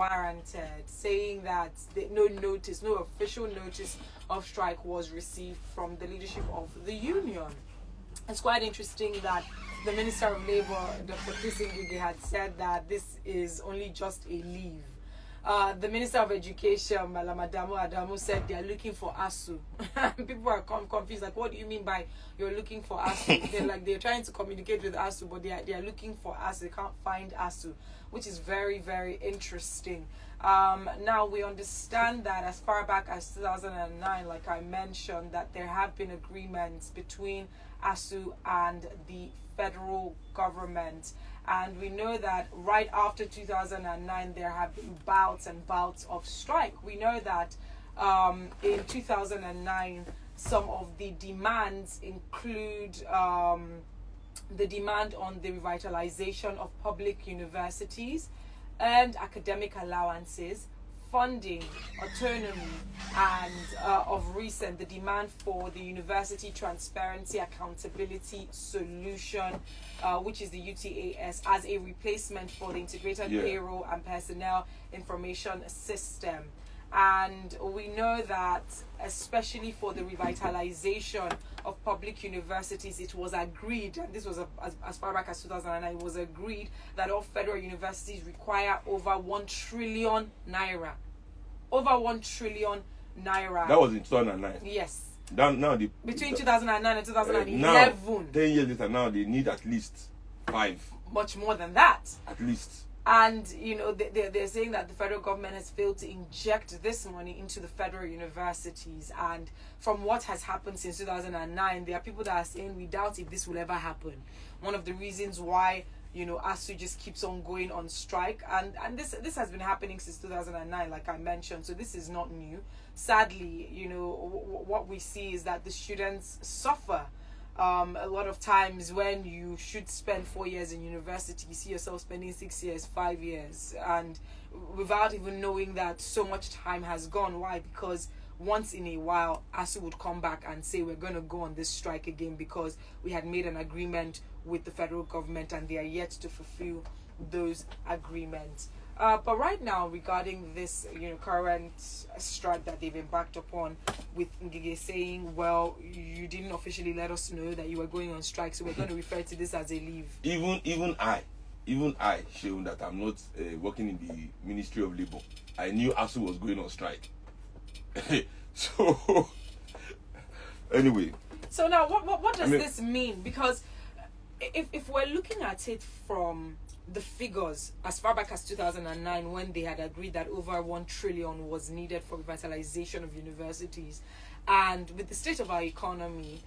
unwarranted, saying that no official notice of strike was received from the leadership of the union. It's quite interesting that the Minister of Labour, Dr. Seun Kuti, had said that this is only just a leave. The Minister of Education, Malama Adamu, said they are looking for Asuu. People are confused, like, what do you mean by you're looking for Asuu? they're trying to communicate with Asuu, but they are looking for Asuu. They can't find Asuu, which is very, very interesting. Now we understand that as far back as 2009, like I mentioned, that there have been agreements between Asuu and the federal government. And we know that right after 2009, there have been bouts and bouts of strike. We know that in 2009, some of the demands include the demand on the revitalization of public universities and academic allowances, funding, autonomy, and of recent, the demand for the University Transparency Accountability Solution, which is the UTAS, as a replacement for the Integrated Payroll and Personnel Information System. And we know that, especially for the revitalization of public universities, it was agreed, and this was as far back as 2009, it was agreed that all federal universities require over 1 trillion naira. Over 1 trillion naira. That was in 2009. Yes. Between 2009 and 2011. Now, 10 years later, now they need at least 5. Much more than that. At least. And, they're saying that the federal government has failed to inject this money into the federal universities. And from what has happened since 2009, there are people that are saying we doubt if this will ever happen. One of the reasons why, Asuu just keeps on going on strike. And this has been happening since 2009, like I mentioned. So this is not new. Sadly, what we see is that the students suffer. A lot of times when you should spend 4 years in university, you see yourself spending 6 years, 5 years, and without even knowing that so much time has gone. Why? Because once in a while, Asuu would come back and say, we're going to go on this strike again because we had made an agreement with the federal government and they are yet to fulfill those agreements. But right now, regarding this, current strike that they've embarked upon, with Ngige saying, well, you didn't officially let us know that you were going on strike, so we're going to refer to this as a leave. Even I, Seun, that I'm not working in the Ministry of Labour, I knew Asuu was going on strike. So, anyway. So now, what does this mean? Because if we're looking at it from the figures as far back as 2009, when they had agreed that over 1 trillion was needed for revitalization of universities, and with the state of our economy,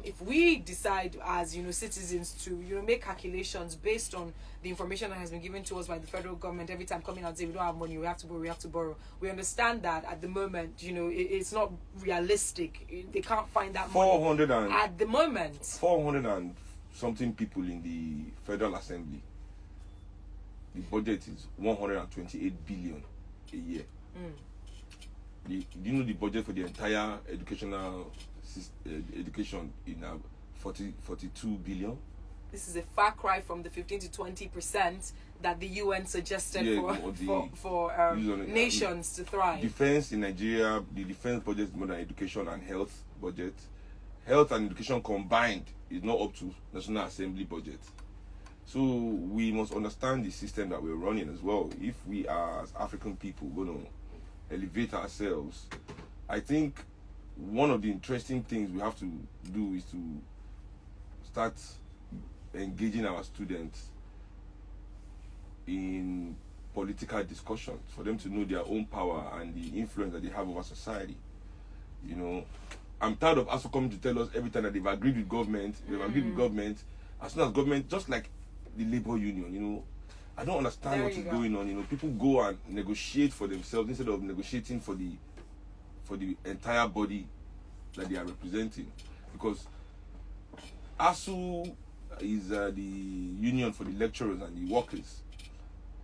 if we decide as citizens to make calculations based on the information that has been given to us by the federal government every time coming out and say we don't have money, we have to borrow, we understand that at the moment it's not realistic. They can't find that money at the moment. 400 and something people in the Federal Assembly. The budget is 128 billion a year. Do you know the budget for the entire education in 42 billion? This is a far cry from the 15 to 20% that the UN suggested for nations to thrive. Defense in Nigeria, the defense budget is more than education and health budget. Health and education combined is not up to National Assembly budget. So we must understand the system that we're running as well. If we are, as African people, going to elevate ourselves, I think one of the interesting things we have to do is to start engaging our students in political discussions for them to know their own power and the influence that they have over society. I'm tired of Asuu coming to tell us every time that they've agreed with government, as soon as government, just like the labor union, I don't understand what is going on. People go and negotiate for themselves instead of negotiating for the entire body that they are representing. Because Asuu is the union for the lecturers and the workers.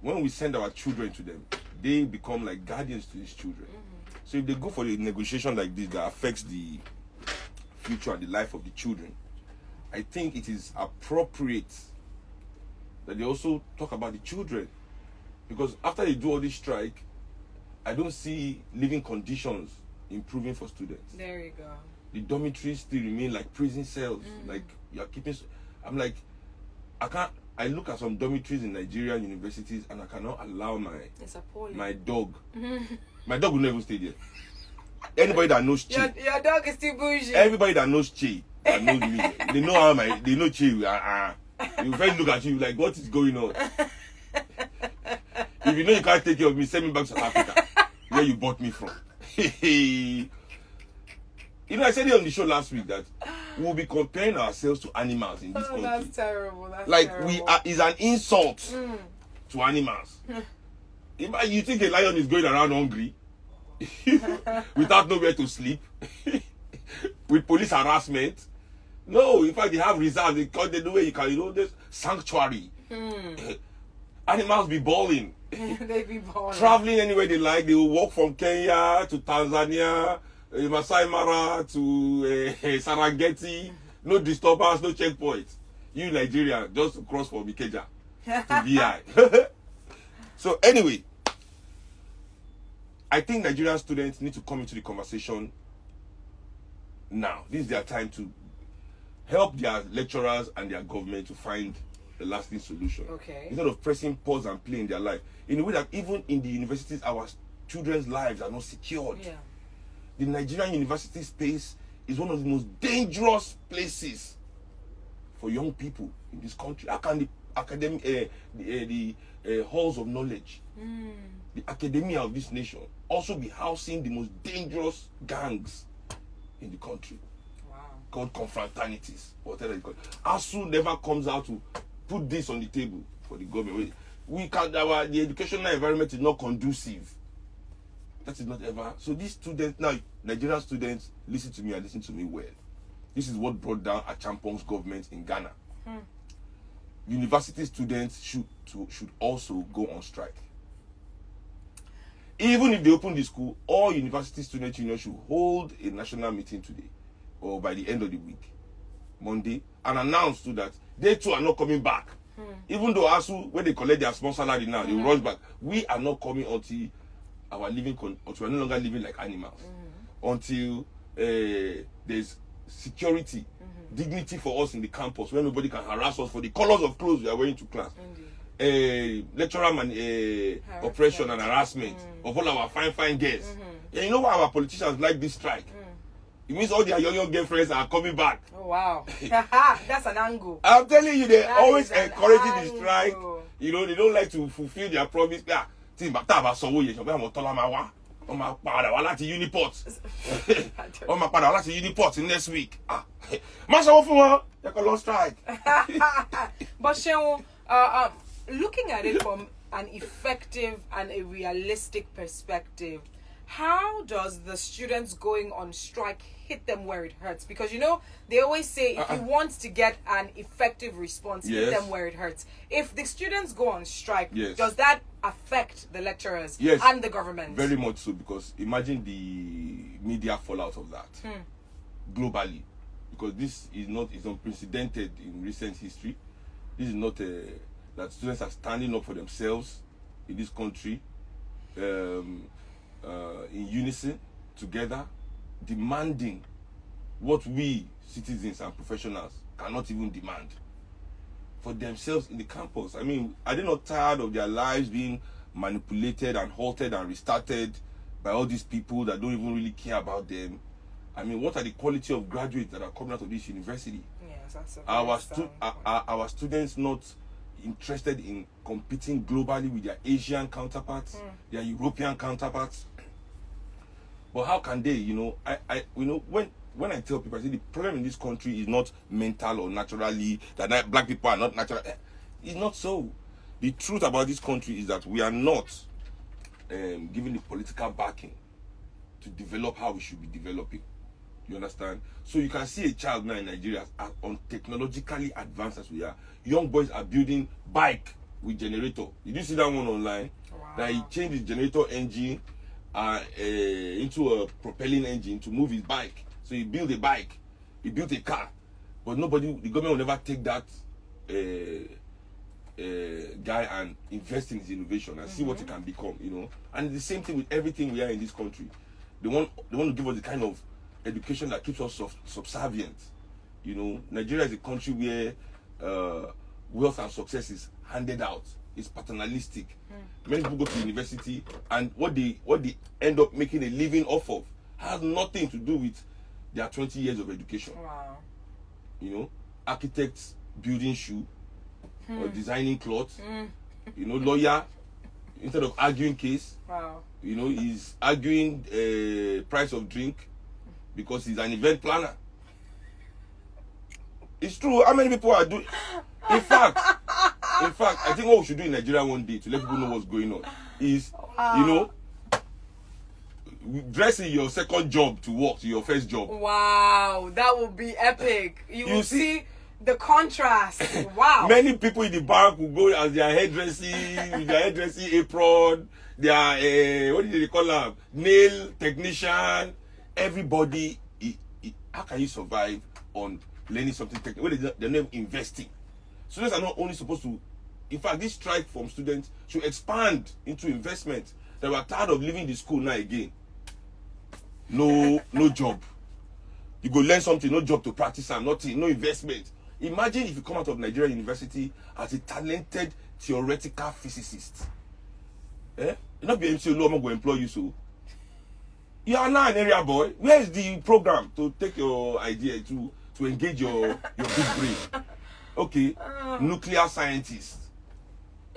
When we send our children to them, they become like guardians to these children. So if they go for a negotiation like this that affects the future and the life of the children, I think it is appropriate that they also talk about the children. Because after they do all this strike, I don't see living conditions improving for students. There you go. The dormitories still remain like prison cells. Like you're keeping. I'm like, I look at some dormitories in Nigerian universities and I cannot allow my dog. My dog will never stay there. Anybody that knows Che. Your dog is still bougie. Everybody that knows Che, that knows me, they know how they know Che. You first look at you like, what is going on? If you know you can't take care of me, send me back to South Africa, where you bought me from. You know, I said it on the show last week that we'll be comparing ourselves to animals in this country. That's terrible. That's like terrible. Is an insult to animals. You think a lion is going around hungry without nowhere to sleep, with police harassment? No, in fact, they have reserves. They do where you can, there's sanctuary. Animals be balling. They be balling. Traveling anywhere they like. They will walk from Kenya to Tanzania, Masai Mara to Serengeti. No disturbance, no checkpoints. You Nigeria, just cross from Ikeja to VI. So anyway, I think Nigerian students need to come into the conversation now. This is their time to help their lecturers and their government to find a lasting solution. Okay. Instead of pressing pause and play in their life. In a way that even in the universities, our children's lives are not secured. Yeah. The Nigerian university space is one of the most dangerous places for young people in this country. How can the academic, the halls of knowledge, the academia of this nation, also be housing the most dangerous gangs in the country? Wow. Called confraternities, whatever it's called. Asuu never comes out to put this on the table for the government. The educational environment is not conducive. That is not ever. So these students now, Nigerian students, listen to me and listen to me well. This is what brought down Achampong's government in Ghana. University students should also go on strike. Even if they open the school, all university student unions should hold a national meeting today or by the end of the week, Monday, and announce too that they too are not coming back. Even though Asuu, when they collect their small salary now, they will rush back. We are not coming until our until we're no longer living like animals. Until there's security, dignity for us in the campus, where nobody can harass us for the colors of clothes we are wearing to class. Lecturer oppression and harassment of all our fine girls. And you know why our politicians like this strike? It means all their young girlfriends are coming back. Oh wow. That's an angle. I'm telling you, they're That always is an encouraging the angle. strike. You know, they don't like to fulfill their promise. Uniport next week. Strike. But Seun, looking at it from an effective and a realistic perspective, how does the students going on strike hit them where it hurts? Because they always say if you want to get an effective response, hit them where it hurts. If the students go on strike, does that affect the lecturers and the government? Very much so, because imagine the media fallout of that globally, because this is unprecedented in recent history. This is not that students are standing up for themselves in this country. In unison, together, demanding what we, citizens and professionals, cannot even demand for themselves in the campus. I mean, are they not tired of their lives being manipulated and halted and restarted by all these people that don't even really care about them? I mean, what are the quality of graduates that are coming out of this university? Yes, that's our students not interested in competing globally with their Asian counterparts, their European counterparts? But how can they, when I tell people, I say the problem in this country is not mental or naturally, that black people are not natural. It's not so. The truth about this country is that we are not given the political backing to develop how we should be developing. You understand? So you can see a child now in Nigeria, as technologically advanced as we are. Young boys are building bike with generator. Did you see that one online? Wow. That he changed his generator engine into a propelling engine to move his bike. So he built a bike, he built a car, but the government will never take that guy and invest in his innovation and see what it can become, you know. And the same thing with everything we are in this country. They want to give us the kind of education that keeps us subservient. You know, Nigeria is a country where wealth and success is handed out. It's paternalistic. Many people go to university, and what they end up making a living off of has nothing to do with their 20 years of education. Wow. You know, architects building shoe or designing clothes. You know, lawyer, instead of arguing case, Wow. you know, he's arguing price of drink because he's an event planner. It's true. How many people are doing? In fact, I think what we should do in Nigeria one day to let people know what's going on is, you know, dressing your second job to work to your first job. Wow, that would be epic. You will see the contrast. Wow. Many people in the bank will go as their hairdressing, with their hairdressing apron, their what do they call them? Nail technician. Everybody. How can you survive on learning something technical? They're not investing. Students are not only supposed to. In fact, this strike from students should expand into investment. They were tired of leaving the school now again. No job. You go learn something, no job to practice and nothing, no investment. Imagine if you come out of Nigerian University as a talented theoretical physicist. You're not being MC Olu, I'm going to employ you, so. You are now an area boy. Where is the program to take your idea to engage your big brain? Okay, nuclear scientist.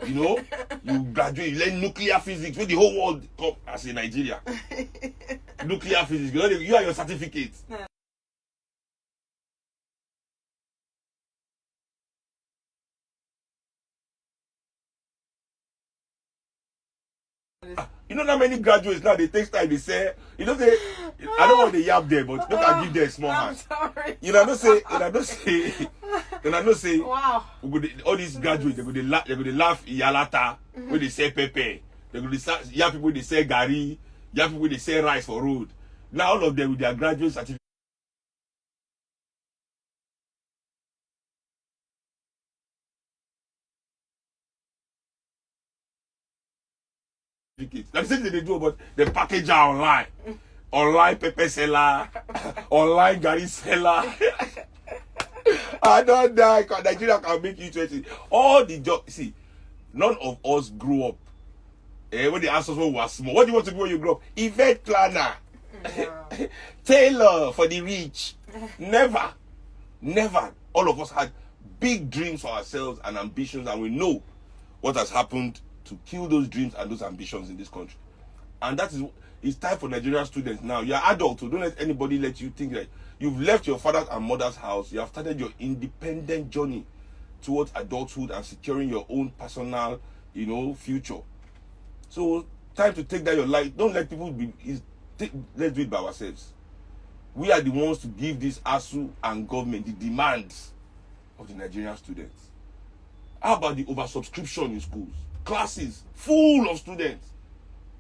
You know, you graduate, you learn nuclear physics, where the whole world come as in Nigeria. Nuclear physics, you are your certificate. You know how many graduates now, they take time, they say, you know, I don't want to yap there, but look, I give them a small hand. Sorry. You know, I don't say, wow. All these graduates, they're going to laugh Yalata, when they say Pepe. They're going to hear people, they say Gary, hear people, they say rice for road. Now, all of them with their graduate certificate. That's the same thing they do, but they package are online. Online pepper seller, online Gary seller. I don't die. Nigeria can make you 20. All the jobs. See, none of us grew up. When they asked us when we were small, what do you want to be when you grow up? Event planner. Tailor for the rich. Never. All of us had big dreams for ourselves and ambitions, and we know what has happened to kill those dreams and those ambitions in this country. And that is, it's time for Nigerian students now. You're adults, so don't let anybody let you think that you've left your father's and mother's house. You have started your independent journey towards adulthood and securing your own personal, you know, future. So time to take that your life. Don't let people let's do it by ourselves. We are the ones to give this Asuu and government the demands of the Nigerian students. How about the oversubscription in schools? Classes full of students.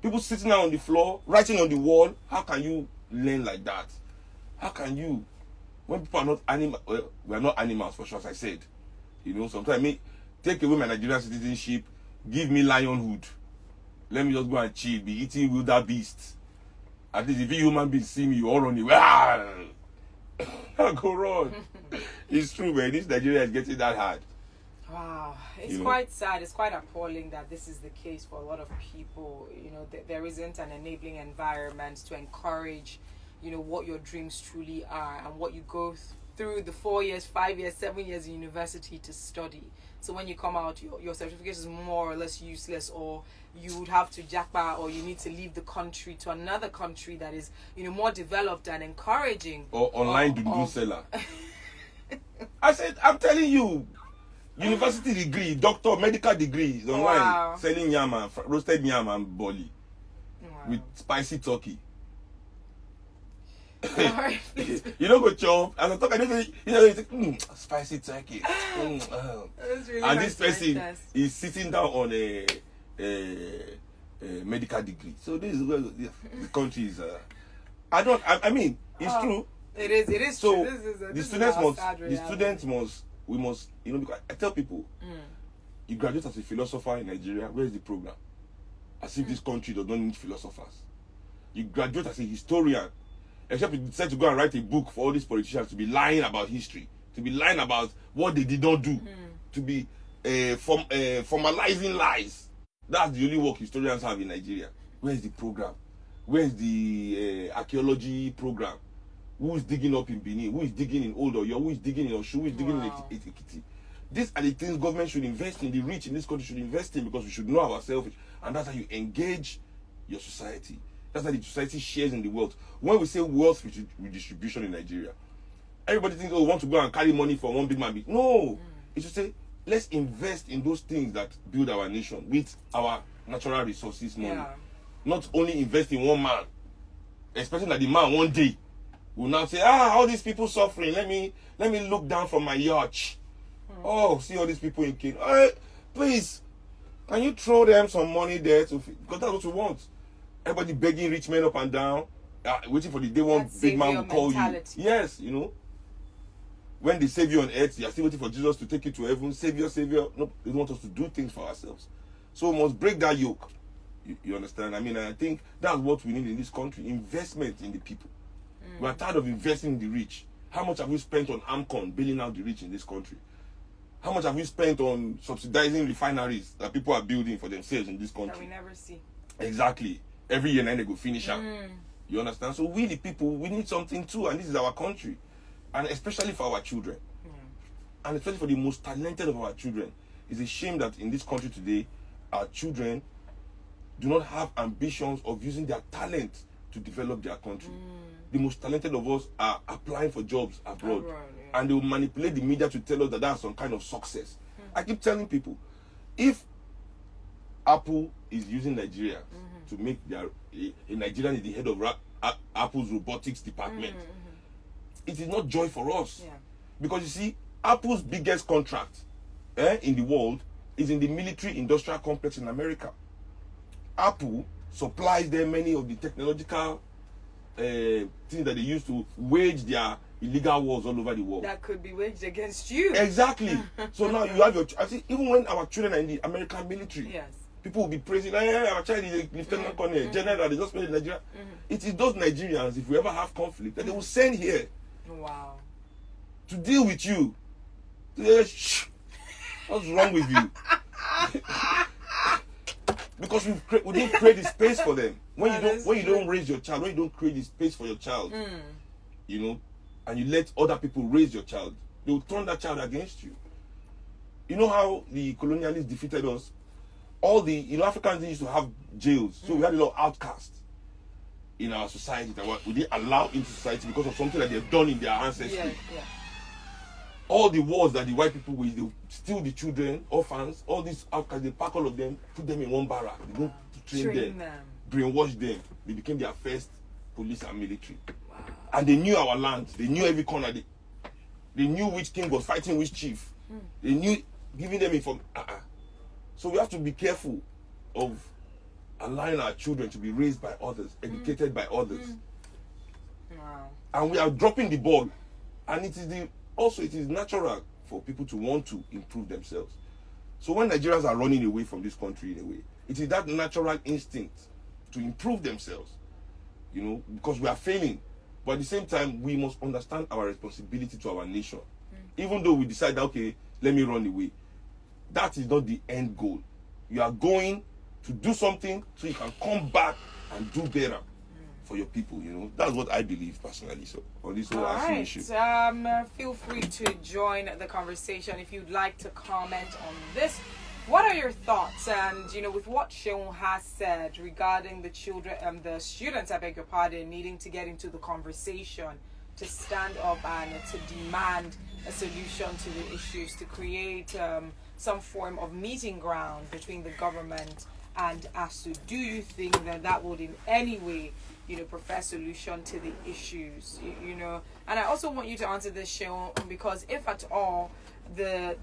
People sitting down on the floor, writing on the wall. How can you learn like that? How can you? When people are not animals, well, we are not animals for sure, as I said. You know, sometimes take away my Nigerian citizenship, give me lionhood. Let me just go and chill, be eating wildebeest. At least if a human being see me, you all run away. I'll go run. It's true, man. This Nigeria is getting that hard. Wow, it's quite sad. It's quite appalling that this is the case for a lot of people. You know, there isn't an enabling environment to encourage, you know, what your dreams truly are and what you go through the 4 years, 5 years, 7 years in university to study. So when you come out, your certificate is more or less useless, or you would have to jackpot, or you need to leave the country to another country that is, you know, more developed and encouraging. Or online do seller. I said, I'm telling you. University degree, doctor, medical degree, online, selling yam and roasted yam and boli with spicy turkey. You don't go chop. As I talk, I don't say, you know, spicy turkey. Really and nice, this person is sitting down on a medical degree. So this is where the country is. I mean, it's true. It is so true. The students must, we must, you know, because I tell people, You graduate as a philosopher in Nigeria, where is the program? As if this country does not need philosophers. You graduate as a historian, except you decide to go and write a book for all these politicians to be lying about history, to be lying about what they did not do, to be formalizing lies. That's the only work historians have in Nigeria. Where is the program? Where is the archaeology program? Who is digging up in Benin? Who is digging in Old Oyo? Who is digging in Asuu? Who is digging in Ekiti? These are the things government should invest in, the rich in this country should invest in, because we should know ourselves. And that's how you engage your society. That's how the society shares in the wealth. When we say wealth redistribution in Nigeria, everybody thinks, oh, we want to go and carry money from one big man. No. It's to say, let's invest in those things that build our nation with our natural resources money. Yeah. Not only invest in one man, expecting that the man one day will now say, all these people suffering, let me look down from my yacht. Oh, see all these people in Kenya. Hey, please, can you throw them some money there? Because that's what we want. Everybody begging rich men up and down, waiting for the day one big man will call you. Yes, you know. When they save you on earth, you are still waiting for Jesus to take you to heaven. Savior, Savior. No, they want us to do things for ourselves. So we must break that yoke. You understand? I mean, I think that's what we need in this country. Investment in the people. We are tired of investing in the rich. How much have we spent on AMCON, bailing out the rich in this country? How much have we spent on subsidizing refineries that people are building for themselves in this country? That we never see. Exactly. Every year, they go finish up. You understand? So we, the people, we need something too, and this is our country. And especially for our children. And especially for the most talented of our children. It's a shame that in this country today, our children do not have ambitions of using their talent to develop their country. The most talented of us are applying for jobs abroad. And they will manipulate the media to tell us that that's some kind of success. I keep telling people, if Apple is using Nigeria to make a Nigerian is the head of Apple's robotics department, it is not joy for us. Because you see, Apple's biggest contract in the world is in the military industrial complex in America. Apple supplies them many of the technological things that they use to wage their illegal wars all over the world. That could be waged against you. Exactly. So now you have your... I see, even when our children are in the American military, people will be praising, our child is a lieutenant colonel, general, they just made in Nigeria. It is those Nigerians, if we ever have conflict, that they will send here. Wow. To deal with you. Shh. What's wrong with you? Because we didn't create the space for them. When you don't raise your child, when you don't create the space for your child, you know, and you let other people raise your child, they will turn that child against you. You know how the colonialists defeated us? All the Africans used to have jails, so we had a lot of outcasts in our society that we didn't allow into society because of something that they've done in their ancestry. All the wars that the white people wage, they steal the children, orphans, all these outcasts, they pack all of them, put them in one barrack. They don't train them, brainwash them. They became their first police and military. And they knew our land. They knew every corner. They knew which king was fighting which chief. They knew, giving them information. So we have to be careful of allowing our children to be raised by others, educated by others. And we are dropping the ball. And it is natural for people to want to improve themselves. So when Nigerians are running away from this country in a way, it is that natural instinct to improve themselves, you know, because we are failing. But at the same time, we must understand our responsibility to our nation. Even though we decide that, okay, let me run away. That is not the end goal. You are going to do something so you can come back and do better for your people, you know. That's what I believe personally. So on this whole issue. Feel free to join the conversation if you'd like to comment on this. What are your thoughts? And you know, with what Seun has said regarding the children, the students, I beg your pardon, needing to get into the conversation, to stand up and to demand a solution to the issues, to create some form of meeting ground between the government and Asuu. Do you think that would in any way, you know, prefer solution to the issues? You know, and I also want you to answer this, Seun, because if at all the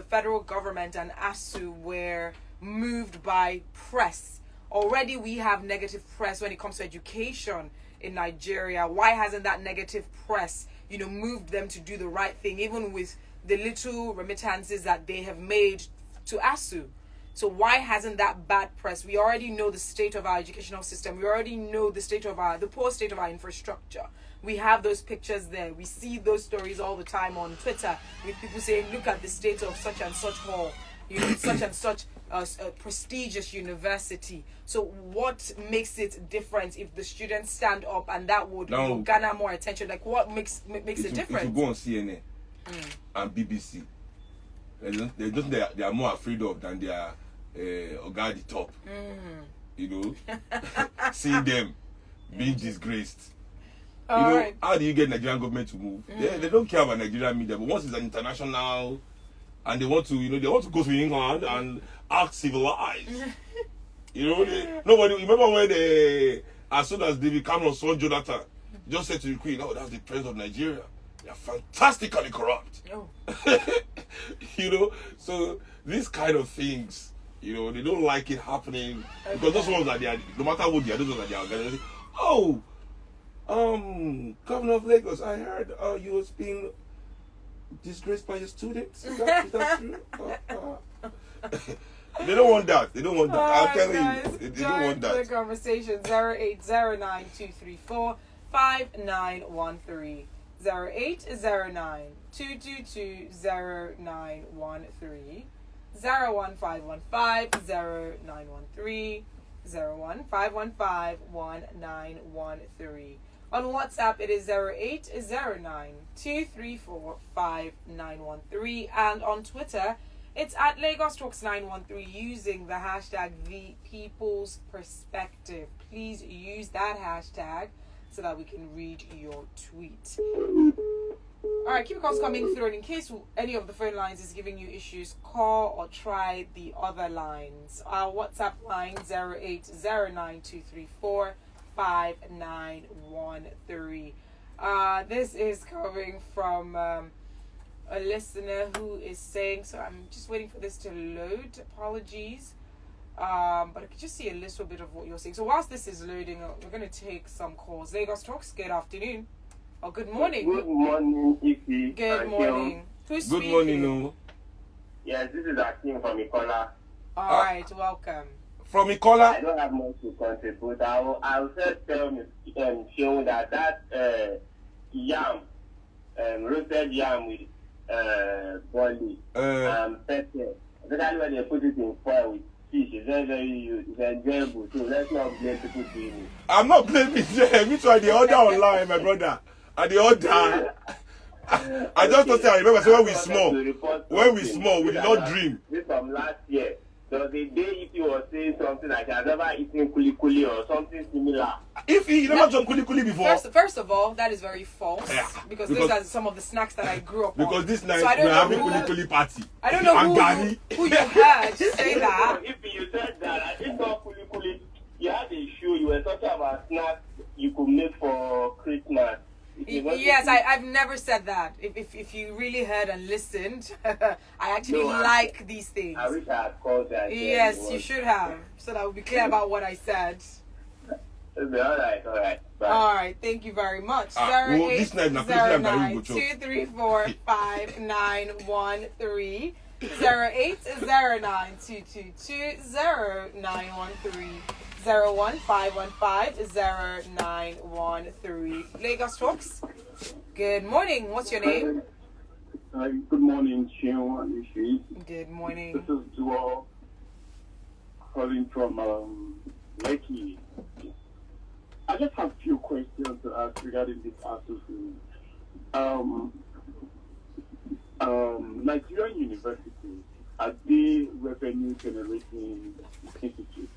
federal government and Asuu were moved by press, already we have negative press when it comes to education in Nigeria. Why hasn't that negative press, you know, moved them to do the right thing, even with the little remittances that they have made to Asuu. So why hasn't that bad press? We already know the state of our educational system. We already know the poor state of our infrastructure. We have those pictures there. We see those stories all the time on Twitter with people saying, look at the state of such and such hall, such and such a prestigious university. So what makes it different if the students stand up and that would garner more attention? Like what makes it different? If you go on CNN and BBC, they are more afraid of than their Oga at the top. See them being disgraced. Right. How do you get Nigerian government to move? They don't care about Nigerian media, but once it's an international and they want to go to England and act civilized. Nobody remember when as soon as David Cameron saw Jonathan, just said to the Queen, "Oh, that's the president of Nigeria. They are fantastically corrupt." So these kind of things, they don't like it happening because those ones that they are, no matter what they are, those ones that they are organizing. Oh, Governor of Lagos, I heard you was being disgraced by your students. Is that true? They don't want that. They don't want that. I'll tell you. They don't want that. The conversation 0809-234-5913. 0809-222-0913. 01515-0913. 01515-1913. On WhatsApp, it is 0809-234-5913. And on Twitter, it's at Lagos Talks 913 using the hashtag The People's Perspective. Please use that hashtag so that we can read your tweet. Alright, keep calls coming through. And in case any of the phone lines is giving you issues, call or try the other lines. Our WhatsApp line 0809-234-5913. This is coming from a listener who is saying, so I'm just waiting for this to load. Apologies. But I can just see a little bit of what you're saying. So whilst this is loading, we're going to take some calls. Lagos Talks, good afternoon. Or good morning. Good morning, Ifi. Good morning. Who's good speaking? Morning, no. Yes, this is Akim from Ikola. All right, welcome. From Ikola? I don't have much to contribute. I'll just tell Seun that yam, roasted yam with barley pepper, especially when they put it in foil with fish, it's it's enjoyable. So let's not blame people doing it. I'm not blaming them. Which one? The order online, my brother. And the order. I just don't say. I remember. So when we small, we did not dream. This from last year. So the day if you were saying something like I've never eaten kuli or something similar. If you never done kuli before. First of all, that is very false. Yeah, because those are some of the snacks that I grew up on. Because this night we're having kuli party. I don't know who you heard say that. If you said that, I think not kuli. You had a show. You were talking about snacks you could make for Christmas. Yes, I've never said that. If you really heard and listened, I actually like these things. I wish I had called that. Yes, you should have, so that I would be clear about what I said. All right. Bye. All right, thank you very much. 0809-234-5913. 0809-222-0913. 01515-0913. Lagos Talks. Good morning. What's your name? Good morning, Seun and Ifi. Good morning. This is Duo calling from Lekki. I just have a few questions to ask regarding this Asuu thing. Nigerian universities, are they revenue generating institutes?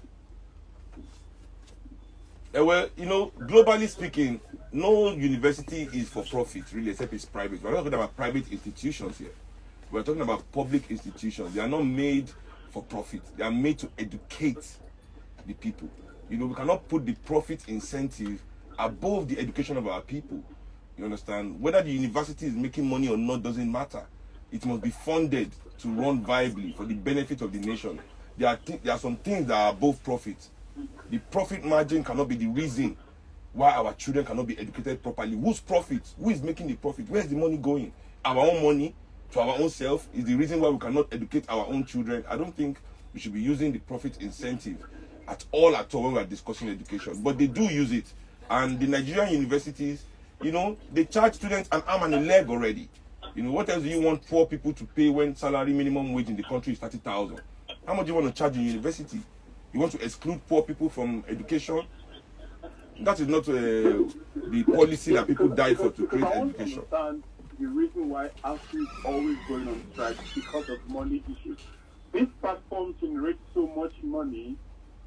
Well, globally speaking, no university is for profit, really, except it's private. We're not talking about private institutions here. We're talking about public institutions. They are not made for profit. They are made to educate the people. We cannot put the profit incentive above the education of our people. You understand? Whether the university is making money or not doesn't matter. It must be funded to run viably for the benefit of the nation. There are some things that are above profit. The profit margin cannot be the reason why our children cannot be educated properly. Whose profit? Who is making the profit? Where's the money going? Our own money? to our own self, is the reason why we cannot educate our own children. I don't think we should be using the profit incentive at all when we are discussing education. But they do use it. And the Nigerian universities, you know, they charge students an arm and a leg already. You know, what else do you want poor people to pay when salary minimum wage in the country is 30,000? How much do you want to charge in university? You want to exclude poor people from education? That is not the policy that people die for to create education. The reason why Asuu is always going on strike is because of money issues. These platforms generate so much money.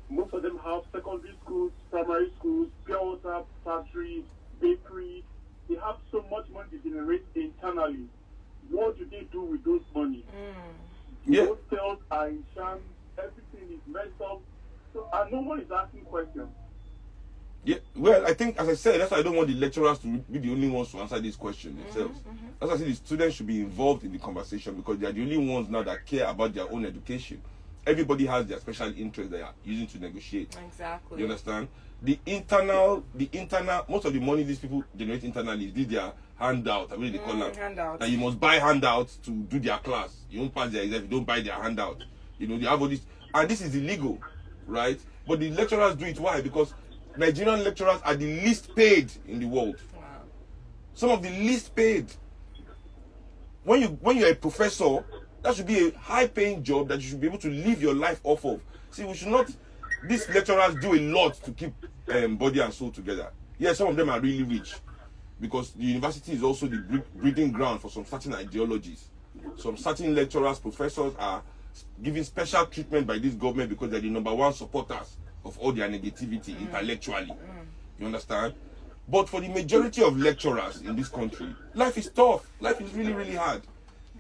Most of them have secondary schools, primary schools, pure water factories, bakeries. They have so much money to generate internally. What do they do with those money? Yeah. Hotels are in sham, everything is messed up. So, and no one is asking questions. Yeah, well, I think, as I said, that's why I don't want the lecturers to be the only ones to answer this question themselves. That's why I say the students should be involved in the conversation, because they are the only ones now that care about their own education. Everybody has their special interest they are using to negotiate. Exactly. You understand? The internal, most of the money these people generate internally is their handout. I mean, they call them handout. that you must buy handouts to do their class. You don't pass their exam if you don't buy their handout. You know, they have all this, and this is illegal, right? But the lecturers do it. Why? Because Nigerian lecturers are the least paid in the world. Wow. Some of the least paid. When you're a professor, that should be a high-paying job that you should be able to live your life off of. See, we should not. These lecturers do a lot to keep body and soul together. Yeah, some of them are really rich, because the university is also the breeding ground for some certain ideologies. Some certain lecturers, professors are given special treatment by this government because they're the #1 supporters of all their negativity intellectually. You understand? But for the majority of lecturers in this country, life is tough. Life is really, really hard.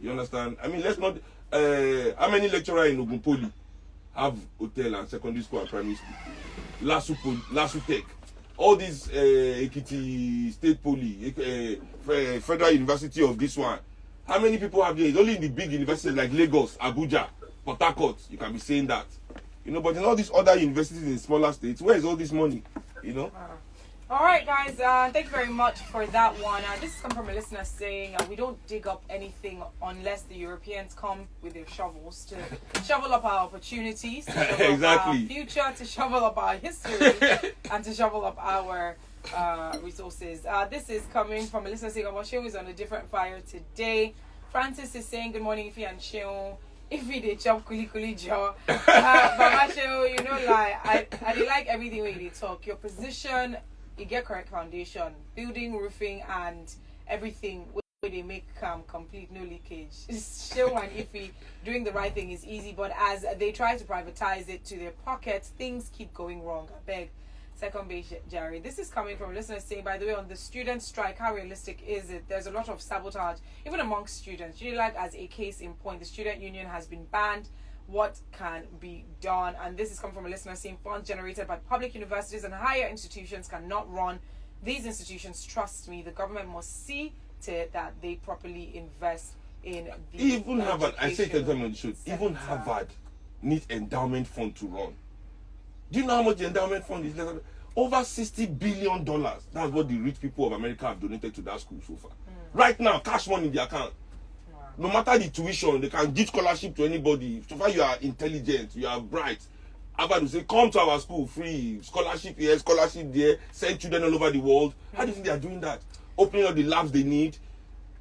You understand? I mean, let's not... how many lecturers in Ogun Poly have hotel and secondary school and primary school? Lasu Tech. All these Ekiti State Poly, Federal University of this one. How many people have there? It's only in the big universities like Lagos, Abuja, Port Harcourt. You can be saying that. You know, but in all these other universities in smaller states, where is all this money? You know? All right, guys. Thank you very much for that one. This is coming from a listener saying we don't dig up anything unless the Europeans come with their shovels to shovel up our opportunities, to shovel up our future, to shovel up our history, and to shovel up our resources. This is coming from a listener saying Seun is on a different fire today. Francis is saying, good morning, Ife and Seun. If we did chop kuli jaw, Baba Seun, you know, like I like everything when they talk. Your position, you get correct foundation, building, roofing, and everything where they make complete no leakage. Seun and Ife doing the right thing is easy, but as they try to privatize it to their pockets, things keep going wrong. I beg. Second base, Jerry. This is coming from a listener saying, by the way, on the student strike, how realistic is it? There's a lot of sabotage, even amongst students. Really, like as a case in point, the student union has been banned. What can be done? And this is coming from a listener saying, funds generated by public universities and higher institutions cannot run these institutions. Trust me, the government must see to it that they properly invest in the even Harvard. I say to them on the show, even Harvard needs endowment fund to run. Do you know how much the endowment fund is? Over $60 billion. That's what the rich people of America have donated to that school so far. Right now, cash money in the account. Wow. No matter the tuition, they can give scholarship to anybody. So far you are intelligent, you are bright. Harvard will say, come to our school, free. Scholarship here, scholarship there. Send children all over the world. How do you think they are doing that? Opening up the labs they need.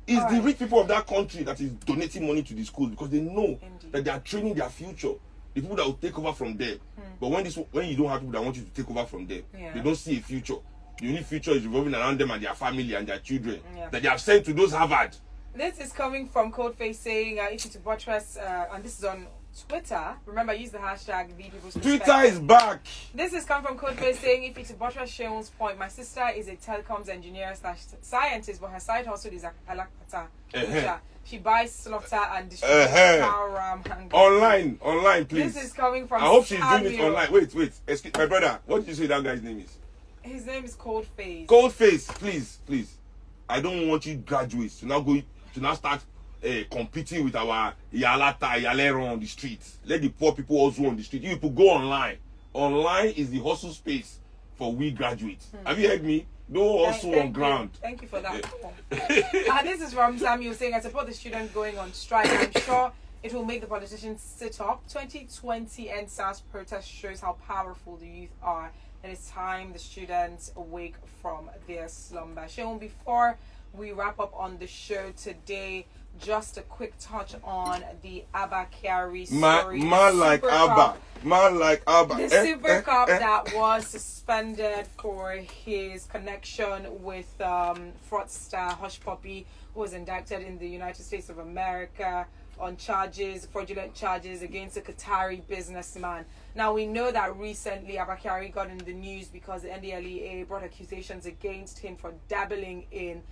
It's the rich people of that country that is donating money to the schools, because they know that they are training their future. The people that will take over from them. But when you don't have people that want you to take over from them, they don't see a future. The only future is revolving around them and their family and their children that they have sent to those Harvard. This is coming from Codeface saying, if you to buttress, and this is on Twitter. Remember, use the hashtag #VPeople's Twitter is back. This is coming from Codeface saying, if you to buttress Seun's point, my sister is a telecoms engineer / scientist, but her side hustle is alakpata. She buys slaughter and distributes cow ram and online, please. This is coming from I hope she's doing it online. Wait. Excuse my brother. What did you say that guy's name is? His name is Codeface. Codeface, please. I don't want you graduates to now start competing with our Yalero on the streets. Let the poor people also on the street. You people go online. Online is the hustle space for we graduates. Have you heard me? No hustle on ground. Thank you for that. This is from Samuel saying, I support the students going on strike. I'm sure it will make the politicians sit up. 2020 NSAS protest shows how powerful the youth are. It is time the students awake from their slumber. Seun, before we wrap up on the show today, just a quick touch on the ABBA kyari story. Man like ABBA. The Super Cup that was suspended for his connection with fraudster Hush Puppy, who was indicted in the United States of America on fraudulent charges against a Qatari businessman. Now, we know that recently ABBA kyari got in the news because the NDLEA brought accusations against him for dabbling in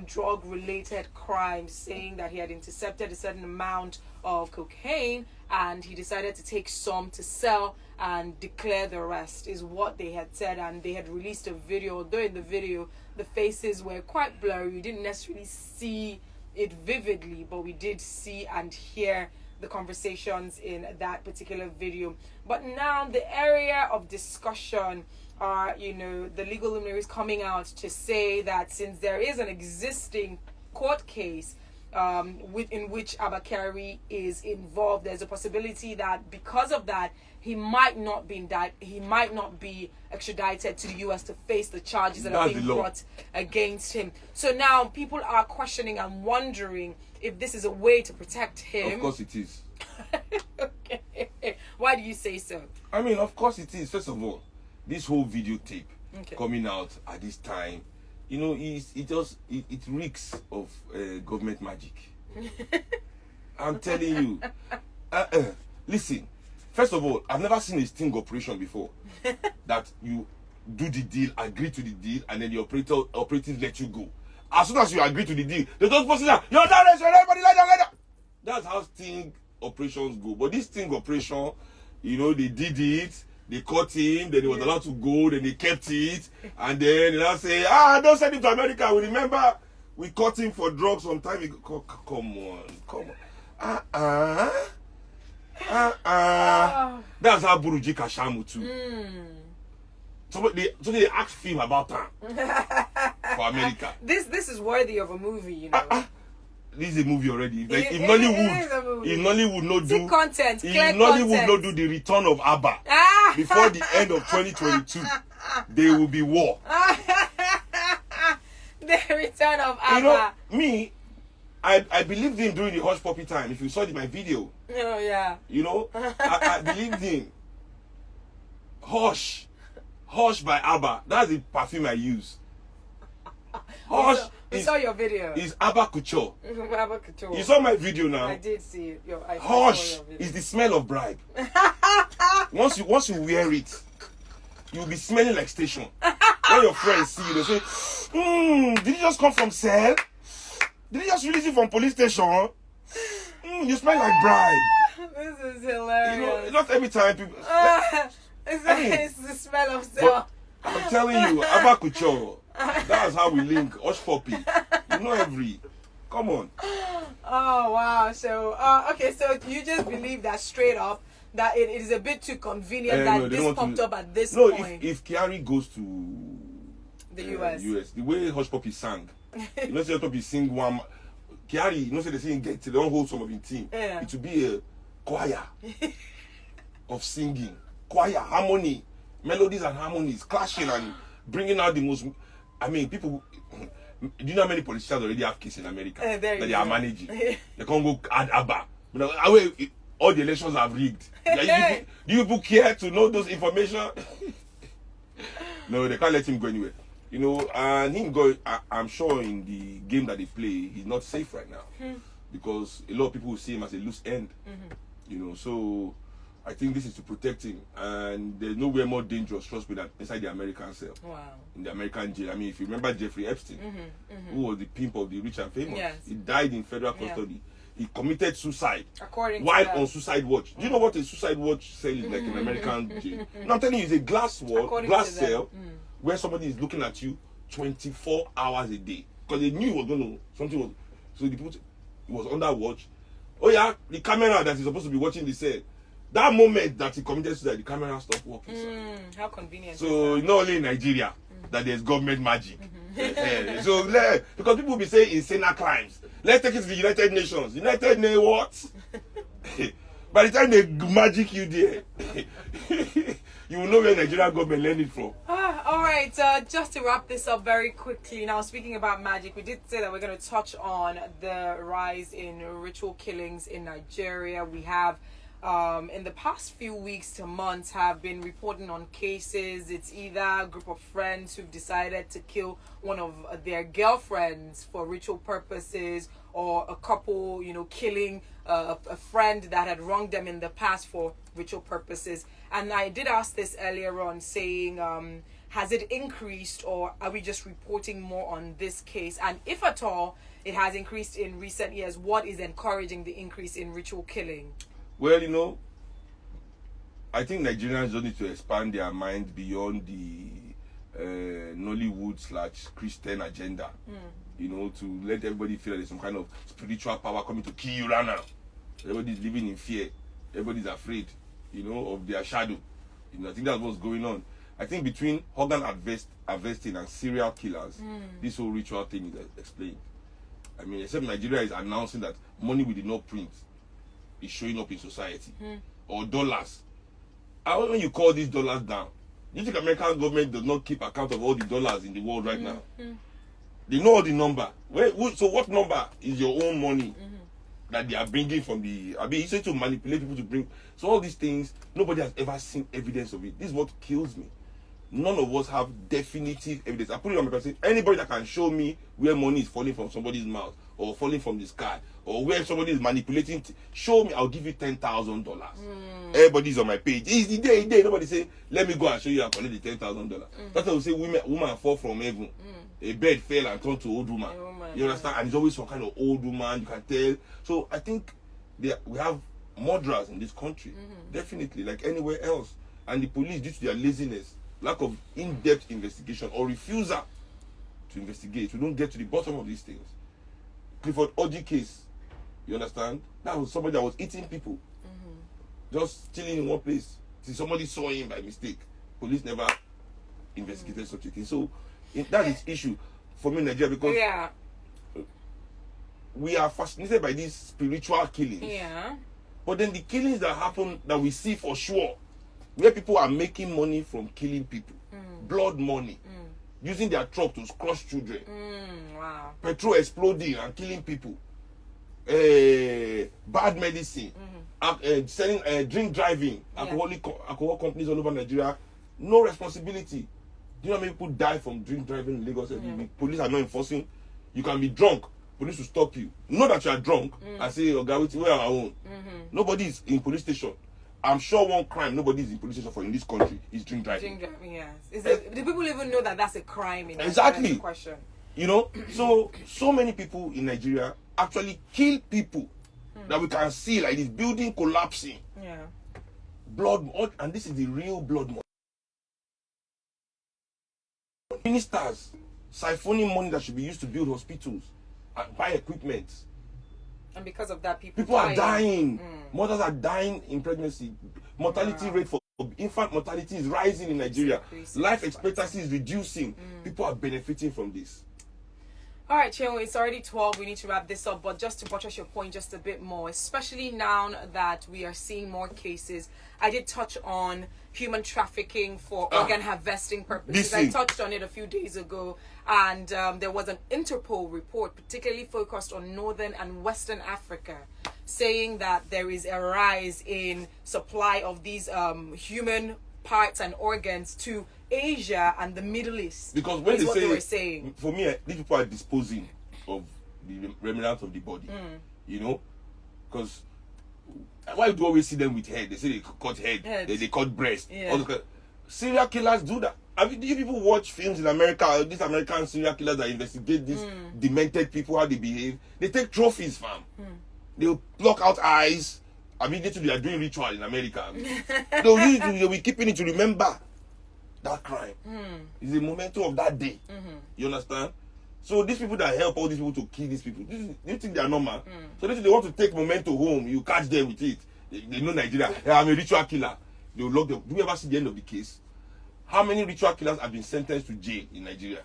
drug-related crimes, saying that he had intercepted a certain amount of cocaine and he decided to take some to sell and declare the rest, is what they had said. And they had released a video, although in the video the faces were quite blurry. We didn't necessarily see it vividly, but we did see and hear the conversations in that particular video. But now the area of discussion are, the legal luminaries coming out to say that since there is an existing court case in which ABBA kyari is involved, there's a possibility that because of that he might not be extradited to the US to face the charges that are being brought against him. So now people are questioning and wondering if this is a way to protect him. Of course it is. Okay. Why do you say so? I mean, of course it is. First of all, this whole videotape coming out at this time, it reeks of government magic. I'm telling you. Listen, first of all, I've never seen a sting operation before that you do the deal, agree to the deal, and then the operatives let you go. As soon as you agree to the deal, they just post it out. You're done, everybody let down. That's how sting operations go. But this sting operation, they did it. They caught him, then he was allowed to go, then they kept it, and then they now say, don't send him to America. We remember we caught him for drugs some time ago. Come on. That's how Buruji Kashamu too. So they asked him about time for America. This is worthy of a movie, This is a movie already. Like if Nollywood not do content, if Nollywood not do the return of ABBA before the end of 2022, there will be war. The return of ABBA. I believed him during the Hush Puppy time. If you saw my video. Oh yeah. I believed him. Hush by ABBA. That's the perfume I use. Hush. We saw your video. It's ABBA Couture. ABBA Couture. You saw my video now. I did see it. Hush is the smell of bribe. Once you wear it, you'll be smelling like station. When your friends see you, they say, did you just come from cell? Did you just release it from police station? You smell like bribe. This is hilarious. Not every time people... It's the smell of cell. I'm telling you, ABBA Couture. That's how we link. Hush Puppy. Come on. Oh wow. So so you just believe that straight up that it is a bit too convenient that this popped up at this point. No, if Kyari goes to the US, the way Hush Puppy sang, Hush Puppy sing one. Kyari, they sing they don't hold some of his team. Yeah. It will be a choir of singing, choir harmony, melodies and harmonies clashing and bringing out the most. I mean, people. Do you know how many politicians already have cases in America that they are managing? They can't go add ABBA. But all the elections are rigged. Do you people care to know those information? No, they can't let him go anywhere. And him go. I'm sure in the game that they play, he's not safe right now because a lot of people will see him as a loose end. So I think this is to protect him, and there's nowhere more dangerous, trust me, than inside the American cell. Wow. In the American jail. I mean, if you remember Jeffrey Epstein, who was the pimp of the rich and famous, yes. He died in federal custody. He committed suicide while on suicide watch. Do you know what a suicide watch cell is like in American jail? No, I'm telling you, it's a glass cell where somebody is looking at you 24 hours a day because they knew it was going to something was. So the people was under watch. Oh yeah, the camera that is supposed to be watching the cell. That moment that he committed suicide, the camera stopped working. How convenient. So not only in Nigeria that there's government magic. So because people will be saying insane crimes. Let's take it to the United Nations. United Nations what? By the time they magic you there, you will know where Nigerian government learned it from. All right, just to wrap this up very quickly. Now, speaking about magic, we did say that we're going to touch on the rise in ritual killings in Nigeria. We have, in the past few weeks to months, have been reporting on cases. It's either a group of friends who've decided to kill one of their girlfriends for ritual purposes, or a couple, killing a friend that had wronged them in the past for ritual purposes. And I did ask this earlier on, saying, has it increased, or are we just reporting more on this case? And if at all it has increased in recent years, what is encouraging the increase in ritual killing? Well, I think Nigerians don't need to expand their mind beyond the Nollywood/Christian agenda. To let everybody feel that there's some kind of spiritual power coming to kill you right now. Everybody's living in fear. Everybody's afraid, of their shadow. I think that's what's going on. I think between organ harvesting and serial killers, this whole ritual thing is explained. I mean, except Nigeria is announcing that money we did not print is showing up in society. Or dollars. When you call these dollars down, do you think American government does not keep account of all the dollars in the world right now? They know all the number. So what number is your own money that they are bringing from the... it's said to manipulate people to bring... So all these things, nobody has ever seen evidence of it. This is what kills me. None of us have definitive evidence. I put it on my person. Anybody that can show me where money is falling from somebody's mouth, or falling from the sky, or where somebody is manipulating, show me, I'll give you $10,000. Everybody's on my page. It's the day. Nobody say, let me go and show you, I'll collect the $10,000. That's why we say woman fall from heaven. A bird fell and turned to old woman. You understand? And it's always some kind of old woman, you can tell. So I think we have murderers in this country. Definitely, like anywhere else. And the police, due to their laziness, lack of in-depth investigation, or refusal to investigate, we don't get to the bottom of these things. Clifford Oji case, you understand? That was somebody that was eating people. Just chilling in one place. See, somebody saw him by mistake. Police never investigated such a thing. So that is issue for me in Nigeria, because we are fascinated by these spiritual killings. But then the killings that happen, that we see for sure, where people are making money from killing people, blood money, using their truck to crush children, petrol exploding and killing people, bad medicine, selling drink driving, alcohol companies all over Nigeria, no responsibility. Do you know how many people die from drink driving in Lagos every week? Police are not enforcing. You can be drunk, police will stop you. Know that you are drunk and say, "Oh God, we are our own." Nobody is in police station. I'm sure one crime nobody is in police station for in this country is drink driving. Drink driving, yes. Do people even know that that's a crime in Nigeria? Exactly. Question. So many people in Nigeria actually kill people that we can see, like this building collapsing. Blood, and this is the real blood money. Ministers siphoning money that should be used to build hospitals and buy equipment. And because of that, people are dying. Mothers are dying in pregnancy. Mortality rate for infant mortality is rising in Nigeria. Life expectancy is reducing. People are benefiting from this. All right, Chenwo, it's already 12. We need to wrap this up. But just to buttress your point just a bit more, especially now that we are seeing more cases, I did touch on human trafficking for organ harvesting purposes. I touched on it a few days ago. And there was an Interpol report particularly focused on Northern and Western Africa, saying that there is a rise in supply of these human parts and organs to Asia and the Middle East. Because when they were saying, for me, these people are disposing of the remnants of the body. Because why do you always see them with head? They say they cut head. They cut breast. Serial killers do that. I mean, do you people watch films in America? These American serial killers that investigate these demented people, how they behave. They take trophies, fam. They'll pluck out eyes. I mean, they are doing ritual in America. They'll be keeping it to remember that crime. It's a memento of that day. You understand? So these people that help all these people to kill these people, do you think they are normal? So they want to take memento home. You catch them with it. They know Nigeria. Yeah, I'm a ritual killer. They will lock them. Do you ever see the end of the case? How many ritual killers have been sentenced to jail in Nigeria?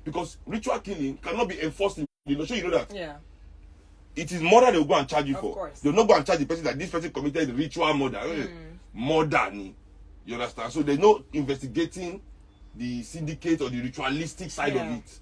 Because ritual killing cannot be enforced in the law. So you know that? Yeah. It is murder they will go and charge you Of for. course. They will not go and charge the person that this person committed ritual murder. Murder. You understand? So there's no investigating the syndicate or the ritualistic side of it.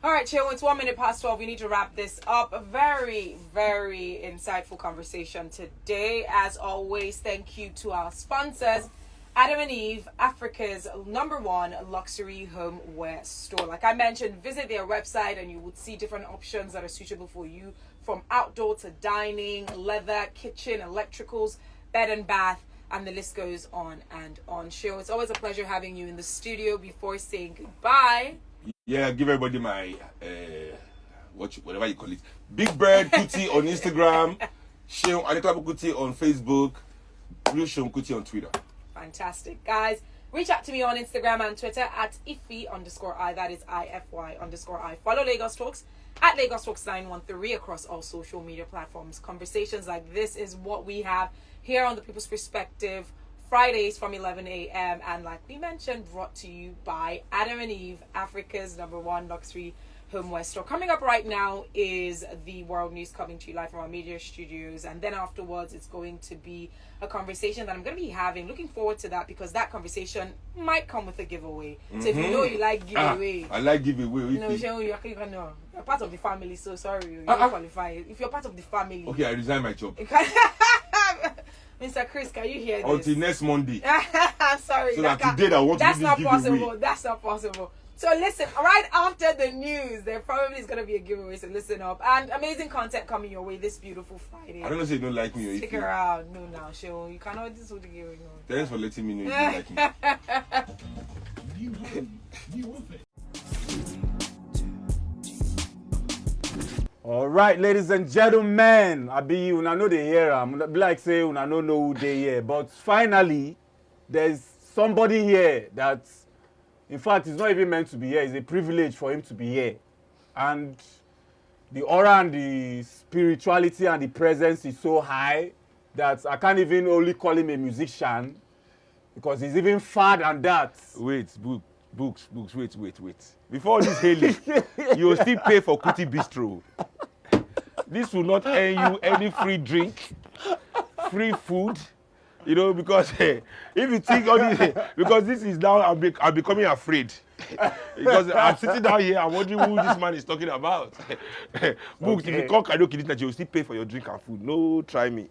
All right, Seun, it's 1 minute past 12. We need to wrap this up. A very, very insightful conversation today. As always, thank you to our sponsors, Adam and Eve, Africa's #1 luxury homeware store. Like I mentioned, visit their website and you would see different options that are suitable for you, from outdoor to dining, leather, kitchen, electricals, bed and bath, and the list goes on and on. Seun, it's always a pleasure having you in the studio. Before saying goodbye, yeah, give everybody my whatever you call it. Big Bird Kuti on Instagram, Seun Kuti on Facebook, Real Seun Kuti on Twitter. Fantastic, guys. Reach out to me on Instagram and Twitter at Ify_I. That is IFY_I. Follow Lagos Talks at Lagos Talks 913 across all social media platforms. Conversations like this is what we have here on The People's Perspective, Fridays from 11 a.m. And like we mentioned, brought to you by Adam and Eve, Africa's #1 luxury homeware store. Coming up right now is the World News, coming to you live from our media studios. And then afterwards, it's going to be a conversation that I'm going to be having. Looking forward to that, because that conversation might come with a giveaway. So if you know you like giveaway. I like giveaway. No, you're part of the family, so sorry. You don't qualify. If you're part of the family. Okay, I resign my job. Mr. Chris, can you hear this? Until next Monday. I'm sorry. So that today I want to that's do not this possible. giveaway. That's not possible. So listen, right after the news, there probably is going to be a giveaway, so listen up. And amazing content coming your way this beautiful Friday. I don't know if you don't like me or Stick around. No, now, Seun. You cannot do this with the giveaway. No. Thanks for letting me know you don't like me. All right, ladies and gentlemen, I be you. I know they hear. I'm be like say, I don't know who they hear. But finally, there's somebody here that, in fact, is not even meant to be here. It's a privilege for him to be here, and the aura and the spirituality and the presence is so high that I can't even only call him a musician, because he's even far than that. Wait, books, wait. Before this hailing, you will still pay for Kuti Bistro. This will not earn you any free drink, free food, because if you think all this, because this is now, I'm becoming afraid. Because I'm sitting down here, I'm wondering who this man is talking about. Books, if you call karaoke, that you will still pay for your drink and food. No, try me.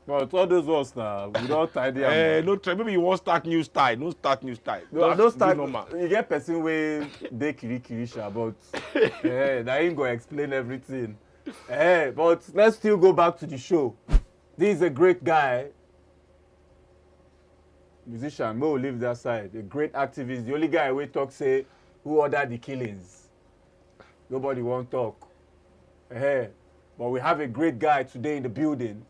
But all those ones now, we don't tie them. No, try. Maybe you want start new style. No start new style. No, I don't start. You get person where they kirisha, but that ain't gonna explain everything. But let's still go back to the show. This is a great guy, musician. Mo leave that side. A great activist. The only guy we talk say who ordered the killings. Nobody won't talk. But we have a great guy today in the building.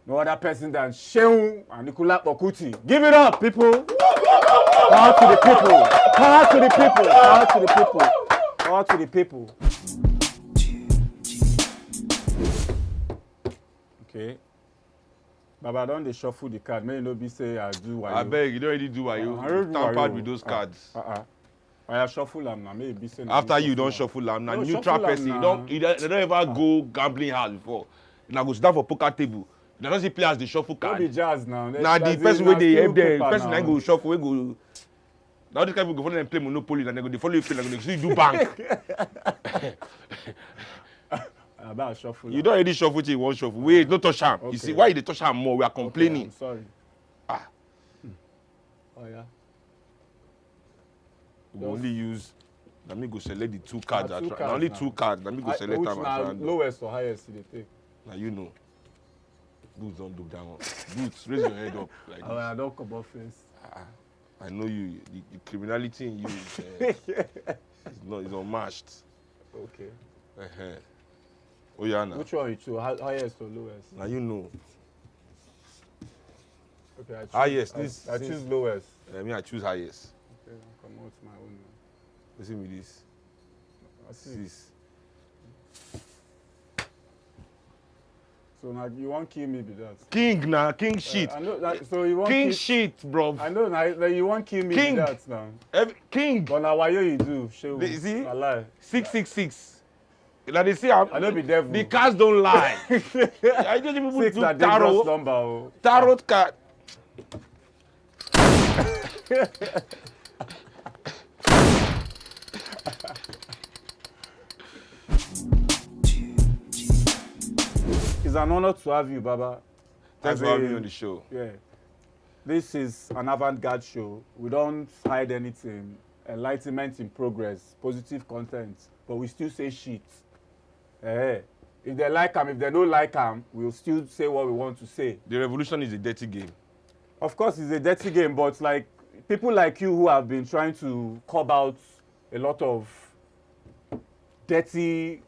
No other person than Seun Kuti. Give it up, people. Power to the people. Power to the people. Power to the people. Power to the people. Okay. Baba, don't they shuffle the card? May you not be say I do why. I beg, you don't already do why you tampered with those cards. I shuffle them now. May be saying. After you don't shuffle them, now neutral person. They don't ever go gambling house before. Now go sit down for poker table. They don't see players they shuffle card. Don't be jazz now. Now the person where they help the person that go shuffle, we go. Now this kind of people go follow them play Monopoly, and they follow you play, and they see you do bank. About shuffle. You don't already shuffle till you want shuffle. Wait, no touch ham. Okay. You see why they touch ham more? We are complaining. Okay, I'm sorry. Oh yeah. We only use. Let me go select the two cards. Only two cards. Let me go select them. Which lowest or highest they take? Now you know. Boots don't do that one. Boots, raise your head up. Like this. I don't come off face. I know you. The criminality in you is it's unmatched. Okay. Oh yeah, now. Which one you choose? Highest or lowest? Now you know. Okay, I choose highest. I choose lowest. I choose highest. Okay, come out my own. Listen to this. I see. This. So now you won't kill me with that. King now, king shit. I know that, so you won't King kill, shit, bro. I know now you won't kill me King. with that now. King. But now why you do? Show You see? I lie. 666. Like they say, I don't be devil. The cards don't lie. I just people 6 do that dangerous tarot. number. Oh. Tarot card. It's an honor to have you, Baba. Thanks for having me on the show. Yeah. This is an avant-garde show. We don't hide anything. Enlightenment in progress, positive content, but we still say shit. If they like them, if they don't like them, we'll still say what we want to say. The revolution is a dirty game. Of course, it's a dirty game, but like people like you who have been trying to curb out a lot of dirty,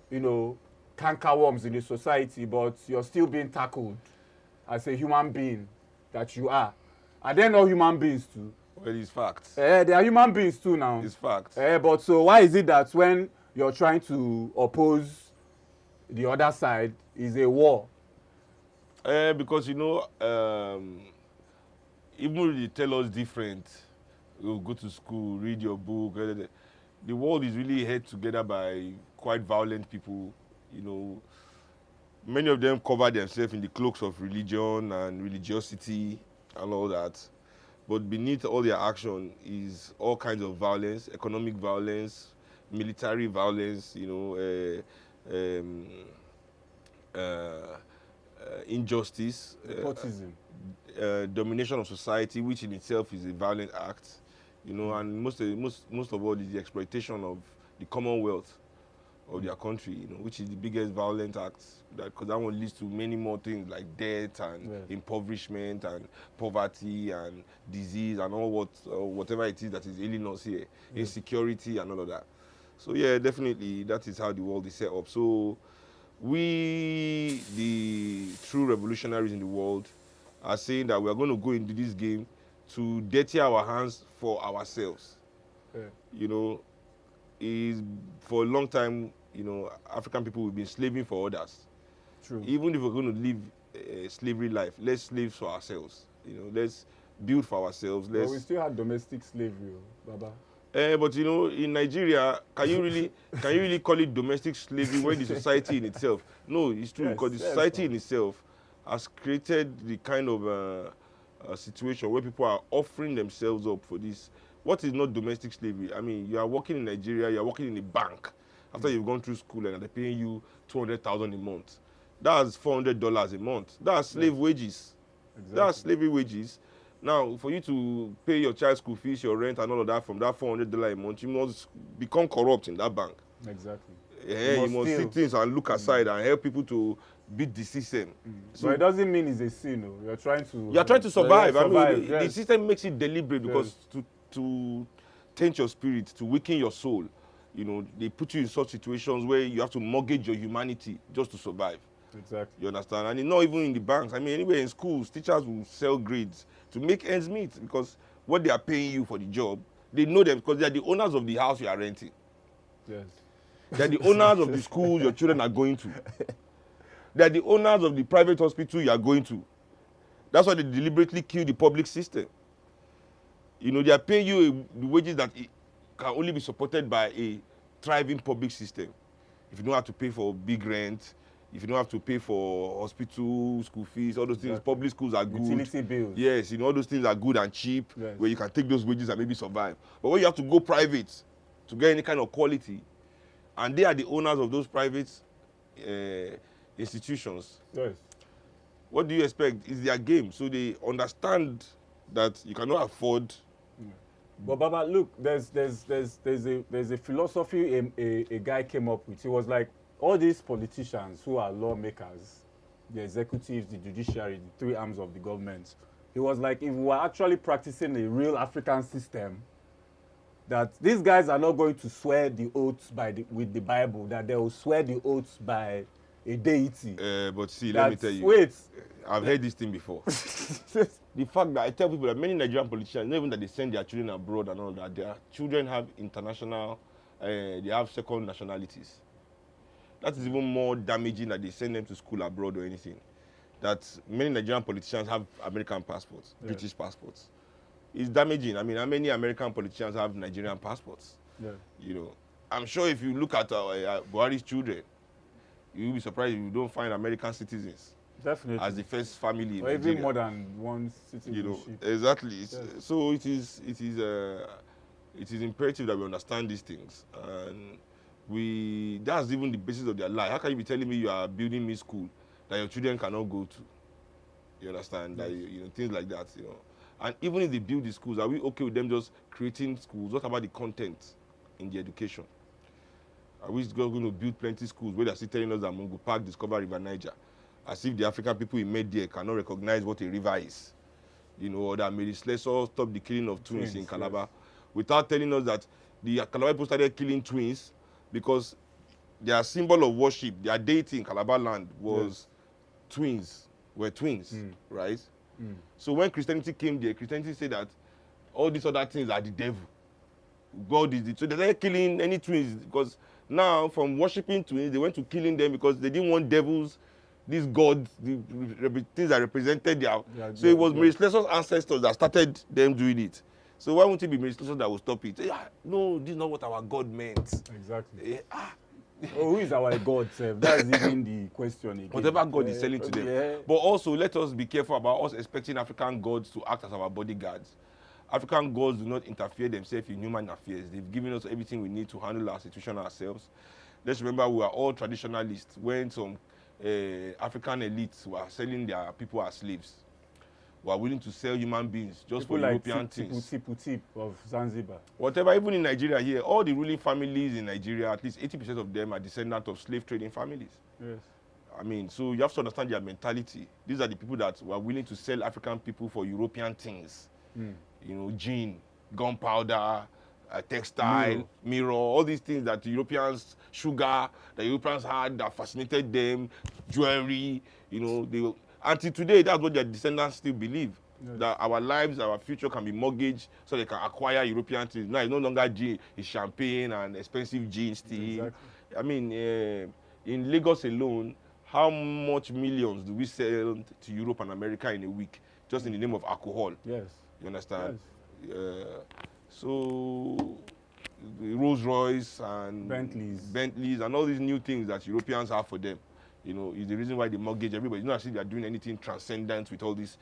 cankerworms in the society, but you're still being tackled as a human being that you are. Are they not human beings too? Well, it's facts. They are human beings too now. It's facts. But so why is it that when you're trying to oppose the other side, is a war? Because, even if they tell us different, we'll go to school, read your book. The world is really held together by quite violent people. Many of them cover themselves in the cloaks of religion and religiosity and all that. But beneath all their action is all kinds of violence, economic violence, military violence, injustice, Nepotism. domination of society, which in itself is a violent act, and most of all is the exploitation of the commonwealth of their country, which is the biggest violent act, because that one leads to many more things like death and impoverishment and poverty and disease and whatever it is that is ailing us here, insecurity and all of that. So yeah, definitely that is how the world is set up. So we, the true revolutionaries in the world, are saying that we are going to go into this game to dirty our hands for ourselves. Is for a long time, African people have been slaving for others. True. Even if we're going to live a slavery life, let's slave for ourselves. Let's build for ourselves. But we still had domestic slavery, Baba. But in Nigeria, can you really call it domestic slavery when the society in itself? No, it's true, because the society in itself has created the kind of a situation where people are offering themselves up for this. What is not domestic slavery? I mean, you are working in Nigeria, you are working in a bank after you've gone through school and they're paying you $200,000 a month. That's $400 a month. That's slave wages. Exactly. That's slavery wages. Now, for you to pay your child's school fees, your rent, and all of that from that $400 a month, you must become corrupt in that bank. Exactly. Yeah, you must see things and look aside and help people to beat the system. So but it doesn't mean it's a sin. No? You're trying to survive. Survive. The system makes it deliberate because to taint your spirit, to weaken your soul, they put you in such situations where you have to mortgage your humanity just to survive. Exactly. You understand? And it's not even in the banks. I mean, anywhere in schools, teachers will sell grades to make ends meet, because what they are paying you for the job, they know them because they are the owners of the house you are renting. Yes. They are the owners of the school your children are going to. They are the owners of the private hospital you are going to. That's why they deliberately kill the public system. They are paying you the wages that can only be supported by a thriving public system. If you don't have to pay for big rent, if you don't have to pay for hospital, school fees, all those things, public schools are good. Utility bills. Yes, all those things are good and cheap, where you can take those wages and maybe survive. But when you have to go private to get any kind of quality, and they are the owners of those private institutions, what do you expect? It's their game. So they understand that you cannot afford. But Baba, look, there's a philosophy a guy came up with. He was like, all these politicians who are lawmakers, the executives, the judiciary, the three arms of the government, he was like, if we were actually practicing a real African system, that these guys are not going to swear the oaths with the Bible, that they will swear the oaths by a deity. But see, let me tell you. Wait. I've heard this thing before. The fact that I tell people that many Nigerian politicians, not even that they send their children abroad and all that, their children have international, they have second nationalities. That is even more damaging that they send them to school abroad or anything. that many Nigerian politicians have American passports, British passports. It's damaging. I mean, how many American politicians have Nigerian passports? Yeah. You know, I'm sure if you look at Buhari's children, you'll be surprised if you don't find American citizens. Definitely. As the first family in or Nigeria. even more than one citizenship. You know, exactly. Yes. So it is imperative that we understand these things, and that's even the basis of their life. How can you be telling me you are building me school that your children cannot go to? You understand? Yes. That you know, things like that, you know. And even if they build the schools, are we okay with them just creating schools? What about the content in the education? Are we going to build plenty of schools where they're still telling us that Mungo Park, Discover River Niger, as if the African people in Media cannot recognize what a river is? You know, or that Mary Slessor stop the killing of twins in Calabar, yes, without telling us that the Calabar people started killing twins because their symbol of worship, their deity in Calabar land was twins, right? So when Christianity came there, Christianity said that all these other things are the devil. God is it. So they started killing any twins because now from worshiping twins, they went to killing them because they didn't want devils, these gods, the things that represented their... so it was Mary Slessor's ancestors that started them doing it. So why won't it be Mary Slessor that will stop it? No, this is not what our God meant. Exactly. Who is our God, sir? That is even the question again. Whatever God is selling to them. Yeah. But also, let us be careful about us expecting African gods to act as our bodyguards. African gods do not interfere themselves in human affairs. They've given us everything we need to handle our situation ourselves. Let's remember we are all traditionalists when some African elites were selling their people as slaves. We are willing to sell human beings just people for like European things. Tip of Zanzibar. Whatever, even in Nigeria here, all the ruling families in Nigeria, at least 80% of them are descendants of slave trading families. Yes. I mean, so you have to understand their mentality. These are the people that were willing to sell African people for European things. You know, gin, gunpowder, textile, mirror, all these things that the Europeans, sugar, the Europeans had that fascinated them, jewelry, you know, until today, that's what their descendants still believe. Yes. That our lives, our future can be mortgaged so they can acquire European things. Now it's no longer gin, it's champagne and expensive gin still. Exactly. I mean, in Lagos alone, how much millions do we sell to Europe and America in a week just in the name of alcohol? Yes. You understand? Yes. So Rolls Royce and Bentleys and all these new things that Europeans have for them, you know, is the reason why they mortgage everybody. It's not as if they are doing anything transcendent with all this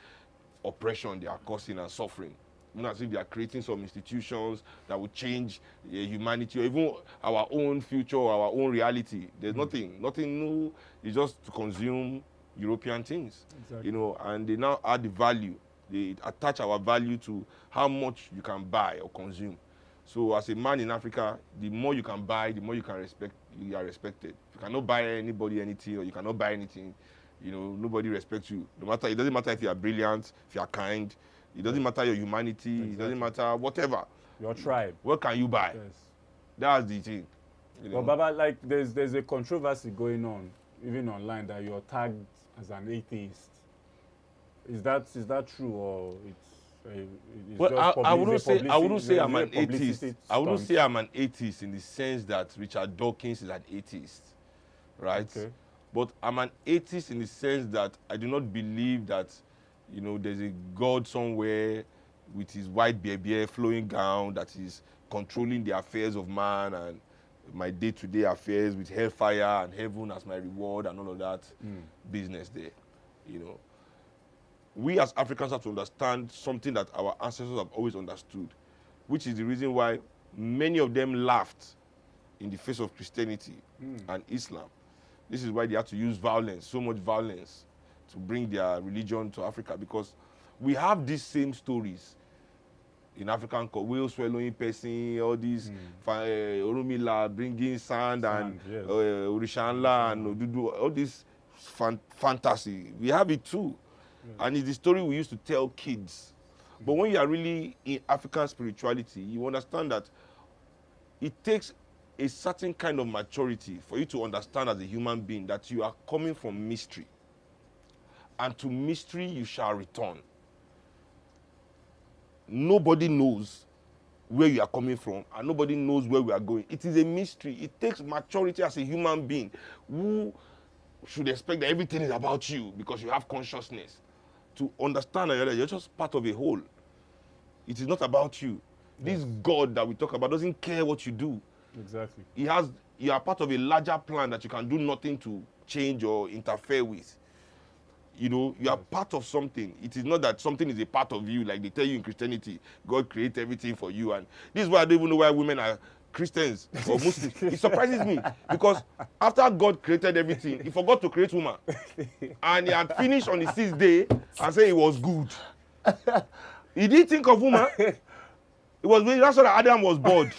oppression they are causing and suffering. It's not as if they are creating some institutions that will change humanity or even our own future or our own reality. There's nothing new. It's just to consume European things, you know, and they now add the value. They attach our value to how much you can buy or consume. So as a man in Africa, the more you can buy, the more you are respected. You cannot buy anybody anything, or you cannot buy anything, you know, nobody respects you. No matter, it doesn't matter if you are brilliant, if you are kind, it doesn't matter your humanity, it doesn't matter whatever. Your tribe. What can you buy? Yes. That's the thing. You know? But Baba, like there's a controversy going on, even online, that you're tagged as an atheist. Is that true, or it's well, just I wouldn't say I'm an atheist. I wouldn't say I'm an atheist in the sense that Richard Dawkins is an atheist, right? Okay. But I'm an atheist in the sense that I do not believe that, you know, there's a God somewhere with his white beard, flowing gown, that is controlling the affairs of man and my day-to-day affairs with hellfire and heaven as my reward and all of that business there, you know. We as Africans have to understand something that our ancestors have always understood, which is the reason why many of them laughed in the face of Christianity and Islam. This is why they had to use violence, so much violence, to bring their religion to Africa, because we have these same stories in African culture, whale swallowing person, all these Orumila bringing sand and Orishanla and Odudu, all this fantasy. We have it too. And it's the story we used to tell kids. But when you are really in African spirituality, you understand that it takes a certain kind of maturity for you to understand as a human being that you are coming from mystery. And to mystery you shall return. Nobody knows where you are coming from, and nobody knows where we are going. It is a mystery. It takes maturity as a human being who should expect that everything is about you because you have consciousness. To understand that you're just part of a whole. It is not about you. This God that we talk about doesn't care what you do. Exactly. You are part of a larger plan that you can do nothing to change or interfere with. You know, you are part of something. It is not that something is a part of you, like they tell you in Christianity, God created everything for you. And this is why I don't even know why women are Christians or Muslims. It surprises me because after God created everything, he forgot to create woman. And he had finished on the 6th day and said it was good. He didn't think of woman. It was that's why Adam was bored.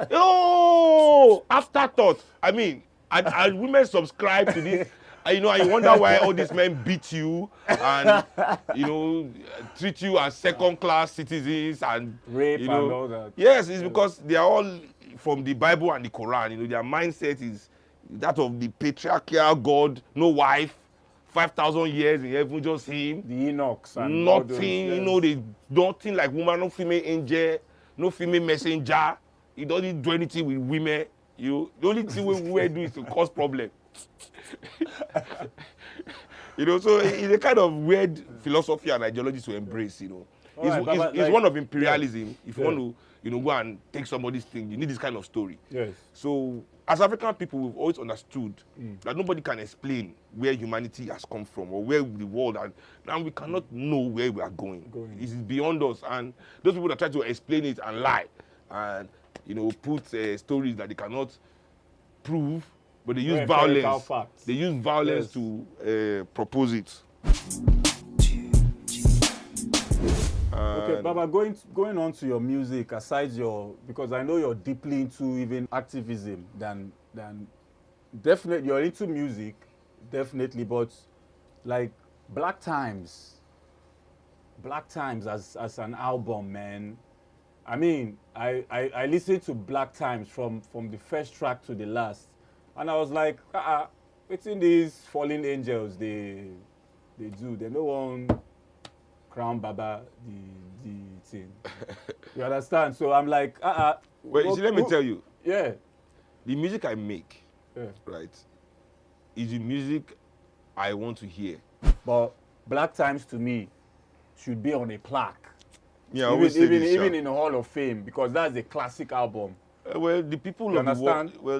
Oh, afterthought. I mean, and women subscribe to this. And, you know, and you wonder why all these men beat you and, you know, treat you as second-class citizens and rape, you know, and all that. Yes, it's because they are all from the Bible and the Quran. You know, their mindset is that of the patriarchal God, no wife, 5,000 years in heaven, just him. The Enochs and nothing, those, you know, they nothing like woman, no female angel, no female messenger. He doesn't do anything with women. The only thing women do is to cause problem. You know, so it's a kind of weird philosophy and ideology to embrace. You know, it's one of imperialism. If you want to, you know, go and take somebody's thing, you need this kind of story. Yes. So as African people, we've always understood that nobody can explain where humanity has come from or where the world and we cannot know where we are going. It is beyond us. And those people that try to explain it and lie and, you know, put stories that they cannot prove, but they use violence. They use violence to propose it. Okay, Baba, going on to your music, aside because I know you're deeply into even activism than definitely you're into music, definitely, but like Black Times as an album, man. I mean, I listened to Black Times from the first track to the last, and I was like, it's in these fallen angels they do. They no one crown Baba the thing. You understand? So I'm like, Well, let me tell you. Yeah. The music I make, right, is the music I want to hear. But Black Times to me should be on a plaque. Yeah, even in the Hall of Fame, because that's a classic album. Well, the people love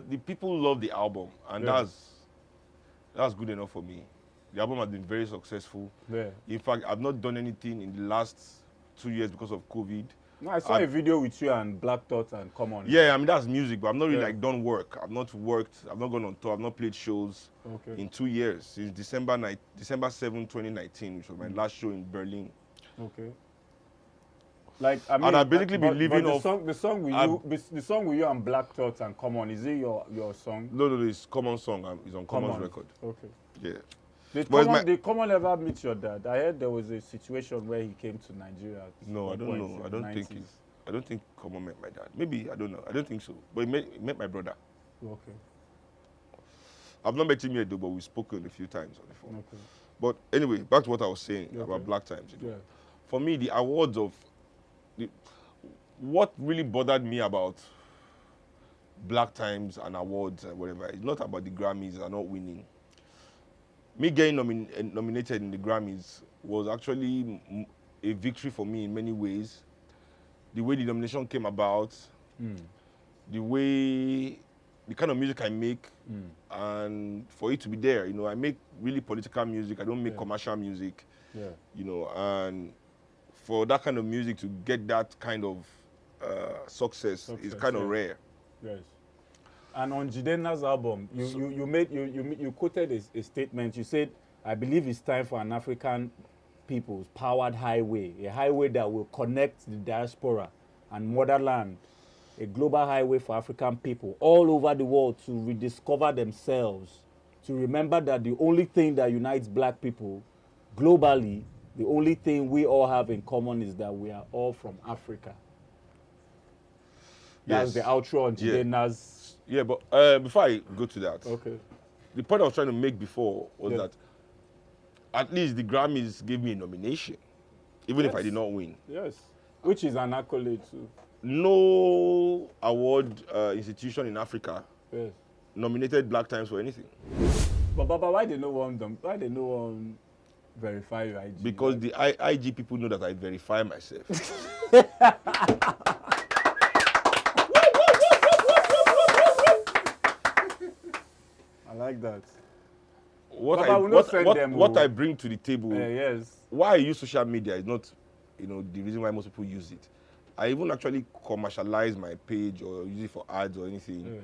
the people love the album, and that's good enough for me. The album has been very successful. Yeah. In fact, I've not done anything in the last 2 years because of COVID. No, I saw a video with you and Black Thought and Come On. Yeah, I mean, that's music, but I've not really like done work. I've not worked. I've not gone on tour. I've not played shows in 2 years, since December 7, 2019, which was my last show in Berlin. Okay. Like, I mean, and I've basically been living off the song with you and Black Thought and Come On. Is it your song? No, it's Common song. It's on Common's record. Okay. Yeah. Did Common ever meet your dad? I heard there was a situation where he came to Nigeria. No, I don't know. I don't think Common met my dad. Maybe, I don't know. I don't think so. But he met my brother. Okay. I've not met him yet though, but we've spoken a few times on the phone. Okay. But anyway, back to what I was saying about Black Times. You know. For me, the awards what really bothered me about Black Times and awards and whatever, it's not about the Grammys and not winning. Me getting nominated in the Grammys was actually a victory for me in many ways. The way the nomination came about, the kind of music I make, and for it to be there. You know, I make really political music. I don't make commercial music. Yeah. You know, and for that kind of music to get that kind of success is kind of rare. Yes. And on Jidenna's album, you quoted a statement. You said, "I believe it's time for an African people's powered highway, a highway that will connect the diaspora and motherland, a global highway for African people all over the world to rediscover themselves, to remember that the only thing that unites Black people globally, the only thing we all have in common is that we are all from Africa." That's the outro on Jidenna's. Yeah, but before I go to that, the point I was trying to make before was that at least the Grammys gave me a nomination, even if I did not win. Yes, which is an accolade too. No award institution in Africa nominated Black Times for anything. But Baba, why they no want them? Why they no want verify your IG? Because the IG people know that I verify myself. I like that. What I bring to the table, yes. why I use social media is not, the reason why most people use it. I even actually commercialize my page or use it for ads or anything. Yeah.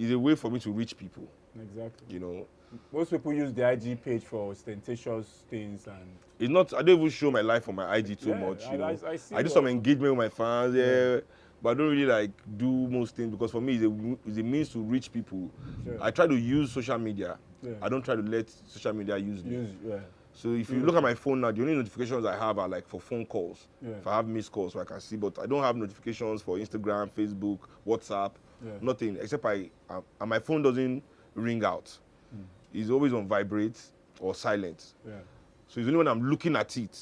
It's a way for me to reach people. Exactly. Most people use the IG page for ostentatious things and. It's not. I don't even show my life on my IG too much. I do some engagement with my fans, but I don't really do most things because for me it's a means to reach people. Sure. I try to use social media. Yeah. I don't try to let social media use me. So if you look at my phone now, the only notifications I have are for phone calls. Yeah. If I have missed calls, so I can see, but I don't have notifications for Instagram, Facebook, WhatsApp, nothing except and my phone doesn't ring out. It's always on vibrate or silent. Yeah. So it's only when I'm looking at it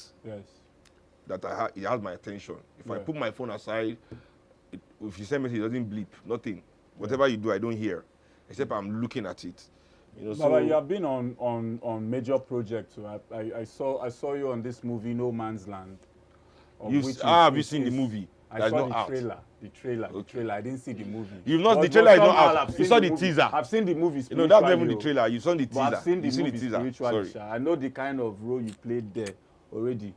that it has my attention. If I put my phone aside, if you send message, it doesn't bleep, nothing. Whatever you do, I don't hear, except I'm looking at it. Baba, you have been on major projects. So I saw you on this movie, No Man's Land. Have you seen the movie? I saw the trailer. I didn't see the movie. You've not, the trailer is not out. You saw the teaser. I've seen the movie. That's not even the trailer. You saw the teaser. I've seen the movie teaser. Sorry. I know the kind of role you played there already.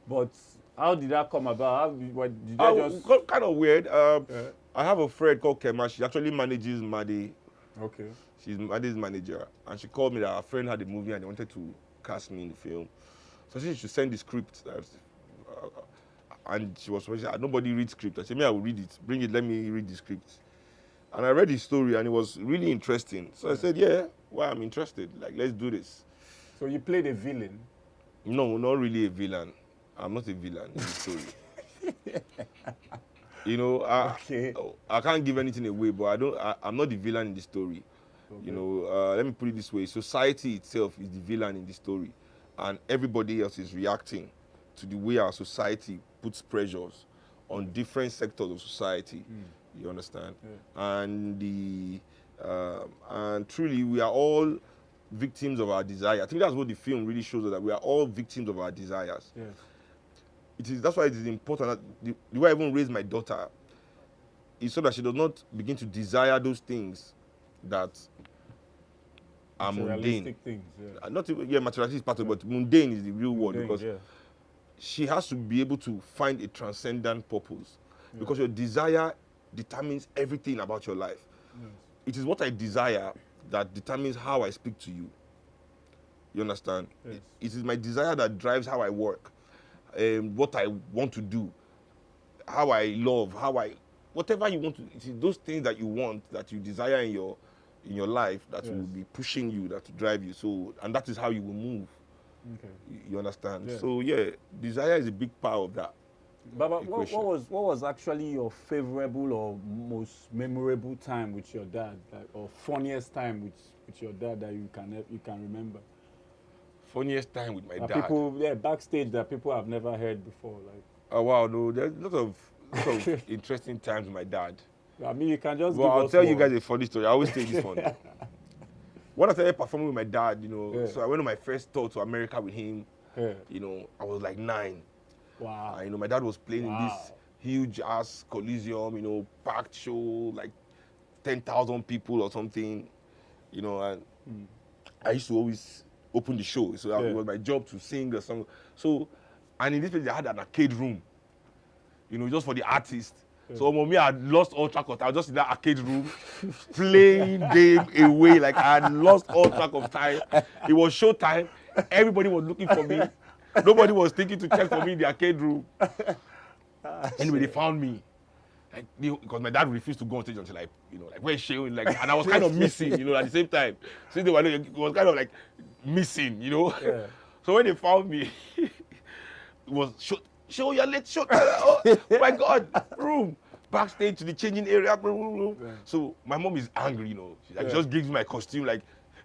But how did that come about? Did just... Kind of weird. I have a friend called Kema. She actually manages Madi. Okay. She's Madi's manager. And she called me that her friend had a movie and they wanted to cast me in the film. So she should send the script. And she was saying, nobody reads script. I said, I will read it. Bring it, let me read the script. And I read the story and it was really interesting. So I said, I'm interested. Let's do this. So you played a villain? No, not really a villain. I'm not a villain in the story. I can't give anything away, but I'm not the villain in the story. Okay. Let me put it this way. Society itself is the villain in the story. And everybody else is reacting to the way our society puts pressures on different sectors of society. You understand? Yeah. And truly, we are all victims of our desire. I think that's what the film really shows us, that we are all victims of our desires. Yes. That's why it is important that the way I even raise my daughter is so that she does not begin to desire those things that are mundane. Things, not even, materialistic is part of it, but mundane is the real word, because she has to be able to find a transcendent purpose, because your desire determines everything about your life. Yes. It is what I desire that determines how I speak to you. You understand? Yes. It is my desire that drives how I work, what I want to do, how I love, whatever you want to. It is those things that you want, that you desire in your life, that will be pushing you, that will drive you. So, and that is how you will move. Okay. You understand? Yeah. So desire is a big part of that. Baba, what was actually your favorable or most memorable time with your dad, or funniest time with your dad that you can remember? Funniest time with my dad. People, backstage that people have never heard before, Oh wow, no, there's a lot of interesting times with my dad. I mean, you can just. Well, I'll tell you guys a funny story. I always tell this one. When I started performing with my dad, so I went on my first tour to America with him. Yeah. I was like 9. Wow. My dad was playing in this huge ass Coliseum, packed show, 10,000 people or something, and I used to always open the show. So it was my job to sing a song. So, and in this place they had an arcade room, just for the artists. Yeah. So me, I had lost all track of time. I was just in that arcade room playing game away. I had lost all track of time. It was show time. Everybody was looking for me. Nobody was thinking to check for me in the arcade room. Anyway, they found me. Because my dad refused to go on stage until where's Seun? And I was kind of missing, at the same time. Since they were, it was kind of missing, Yeah. So when they found me, it was Show you're late, show. Oh my God, room. Backstage to the changing area. Yeah. So my mom is angry, She just gives me my costume,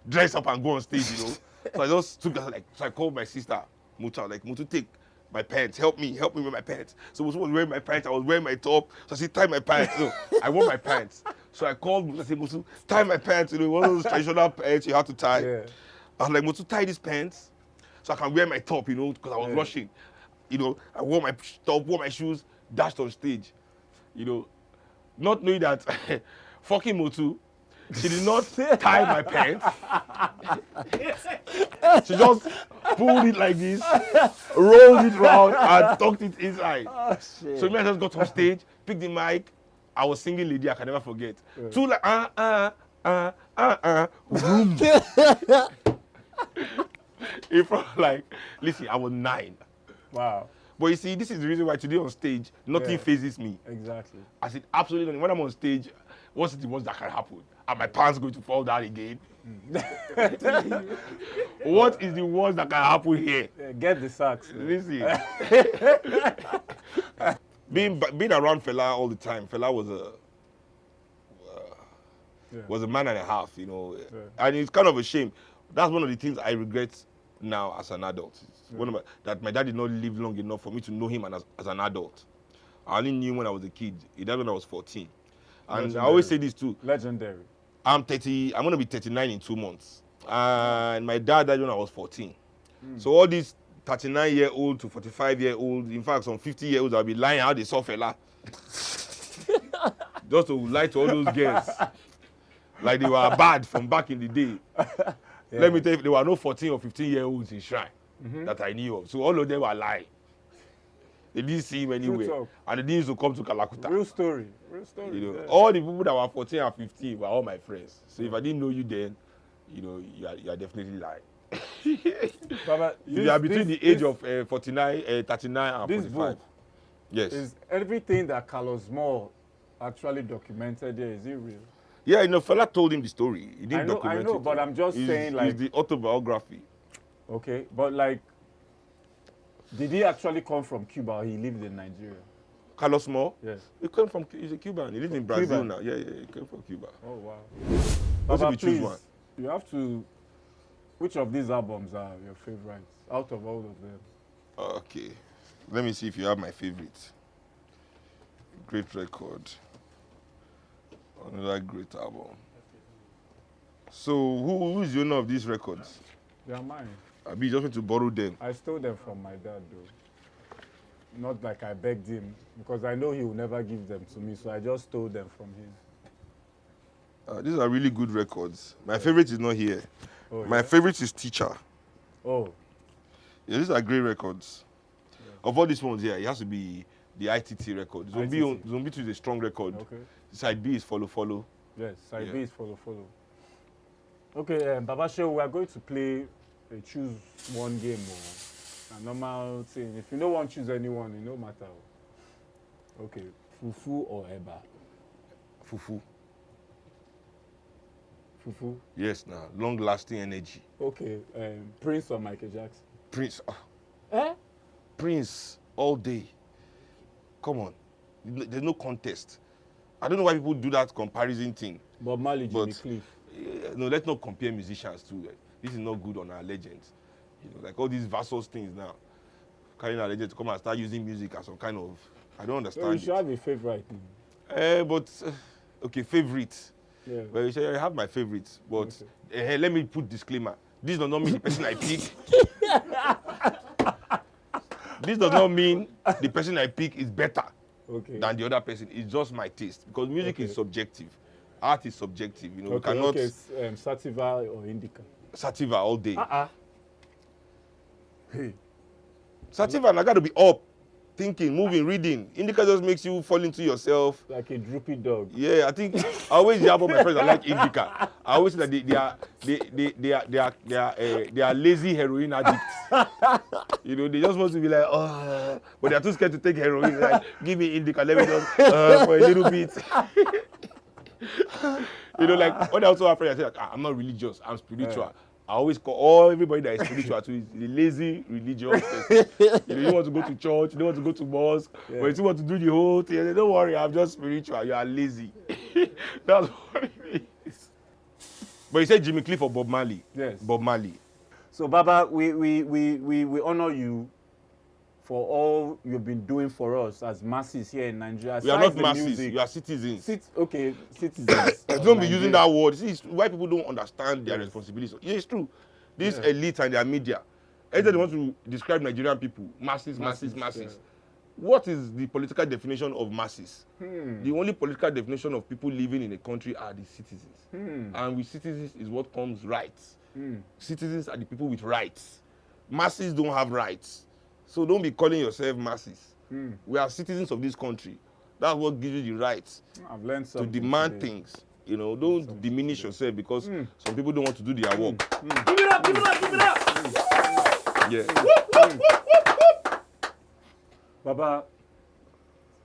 dress up and go on stage, So I just took that, so I called my sister, Muta, Mutu, take my pants, help me with my pants. So Mutu was wearing my pants, I was wearing my top. So she tied my pants. So I wore my pants. So I called Mutu, I said, Mutu, tie my pants, one of those traditional pants you have to tie. Yeah. I was like, Mutu, tie these pants so I can wear my top, because I was rushing. I wore my top, wore my shoes, dashed on stage. Not knowing that fucking Mutu, she did not tie my pants. She just pulled it like this, rolled it round, and tucked it inside. Oh, shit. So me, I just got on stage, picked the mic. I was singing Lady, I can never forget. Yeah. Two like, boom. In front, listen, I was 9. Wow. But you see, this is the reason why today on stage, nothing phases me. Exactly. I said, absolutely. When I'm on stage, what's the worst that can happen? Are my pants going to fall down again? What is the worst that can happen here? Yeah, get the sacks. Listen. being around Fela all the time, Fela was a man and a half, And it's kind of a shame. That's one of the things I regret now as an adult. That my dad did not live long enough for me to know him as an adult. I only knew him when I was a kid. He died when I was 14. And Legendary. I always say this too. Legendary. I'm going to be 39 in 2 months. And my dad died when I was 14. So all these 39-year-old to 45-year-old, in fact, some 50-year-olds, I'll be lying how they saw Fela. Just to lie to all those girls. Like they were bad from back in the day. Yeah. Let me tell you, there were no 14 or 15-year-olds in Shrine that I knew of. So all of them were lying. They didn't see him anywhere. And they didn't used to come to Kalakuta. Real story. Real story. Yeah. All the people that were 14 and 15 were all my friends. So if I didn't know you then, you are definitely lying. Baba, you are between the age of 39 and this 45. Book yes. Is everything that Carlos Moore actually documented there, is it real? Yeah, Fela told him the story. He didn't document it. I know, but I'm just saying, it's the autobiography. Okay, but did he actually come from Cuba or he lived in Nigeria? Carlos Moore? Yes. He's a Cuban. He lives in Brazil now. Yeah, he came from Cuba. Oh, wow. Baba, we choose one. You have to, which of these albums are your favorites out of all of them? Okay. Let me see if you have my favorite. Great record. Another great album. So, who is the owner of these records? They are mine. Abi, you just went to borrow them. I stole them from my dad, though. Not like I begged him, because I know he will never give them to me, so I just stole them from him. These are really good records. My favorite is not here. Oh, my favorite is Teacher. Oh. Yeah, these are great records. Yeah. Of all these ones here, it has to be the ITT record. Zombie 2 is a strong record. Okay. Side B is Follow Follow. Yes, Side B is Follow Follow. Okay, Baba Shehu, we are going to play a choose one game or a normal thing. If you don't want to choose anyone, it no matter. Okay, Fufu or Eba? Fufu. Fufu? Yes, now long-lasting energy. Okay, Prince or Michael Jackson? Prince. Eh? Prince all day. Come on, there's no contest. I don't know why people do that comparison thing. Bob Marley, Jimmy Cliff. No, let's not compare musicians too. This is not good on our legends. Like all these versus things now. Carrying our legends to come and start using music as some kind of, I don't understand. No, you should have a favorite. Okay, favorite. Yeah. Well, you should have my favorites, but okay. Let me put disclaimer. This does not mean the person I pick. This does not mean the person I pick is better than the other person. It's just my taste, because music is subjective. Art is subjective. We cannot. Sativa or Indica? Sativa all day. Hey. Sativa, I got to be up, thinking, moving, reading. Indica just makes you fall into yourself. Like a droopy dog. Yeah, I think I always hear about my friends that like Indica. I always say that they are lazy heroin addicts. They just want to be like, oh, but they are too scared to take heroin. Like, give me Indica, let me just for a little bit. Like when I also have friends, I say, I'm not religious, I'm spiritual. Yeah. I always call everybody that is spiritual to is the lazy religious person. You don't want to go to church, you don't want to go to mosque, but you want to do the whole thing. Don't worry, I'm just spiritual. You are lazy. That's what it is. But you said Jimmy Cliff or Bob Marley? Yes. Bob Marley. So Baba, we honor you for all you've been doing for us as masses here in Nigeria. We are not masses. We are citizens. Citizens. Don't be using that word. See, why people don't understand their responsibilities. Yeah, it's true. This elite and their media, either they want to describe Nigerian people, masses. Yeah. What is the political definition of masses? The only political definition of people living in a country are the citizens. And with citizens is what comes rights. Citizens are the people with rights. Masses don't have rights. So don't be calling yourself masses. We are citizens of this country. That's what gives you the rights I've learned to demand things. You know, don't diminish yourself because some people don't want to do their work. Give it up, give it up, give it up! Yeah. Baba,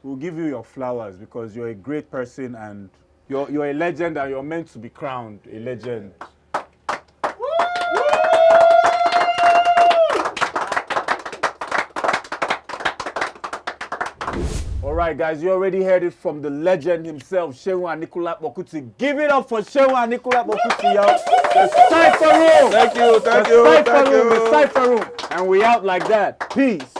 we'll give you your flowers because you're a great person and you're a legend and you're meant to be crowned a legend. All right, guys, you already heard it from the legend himself, Seun Kuti. Give it up for Seun Kuti, y'all. The Cypher Room. Thank you. The Cypher Room. And we out like that. Peace.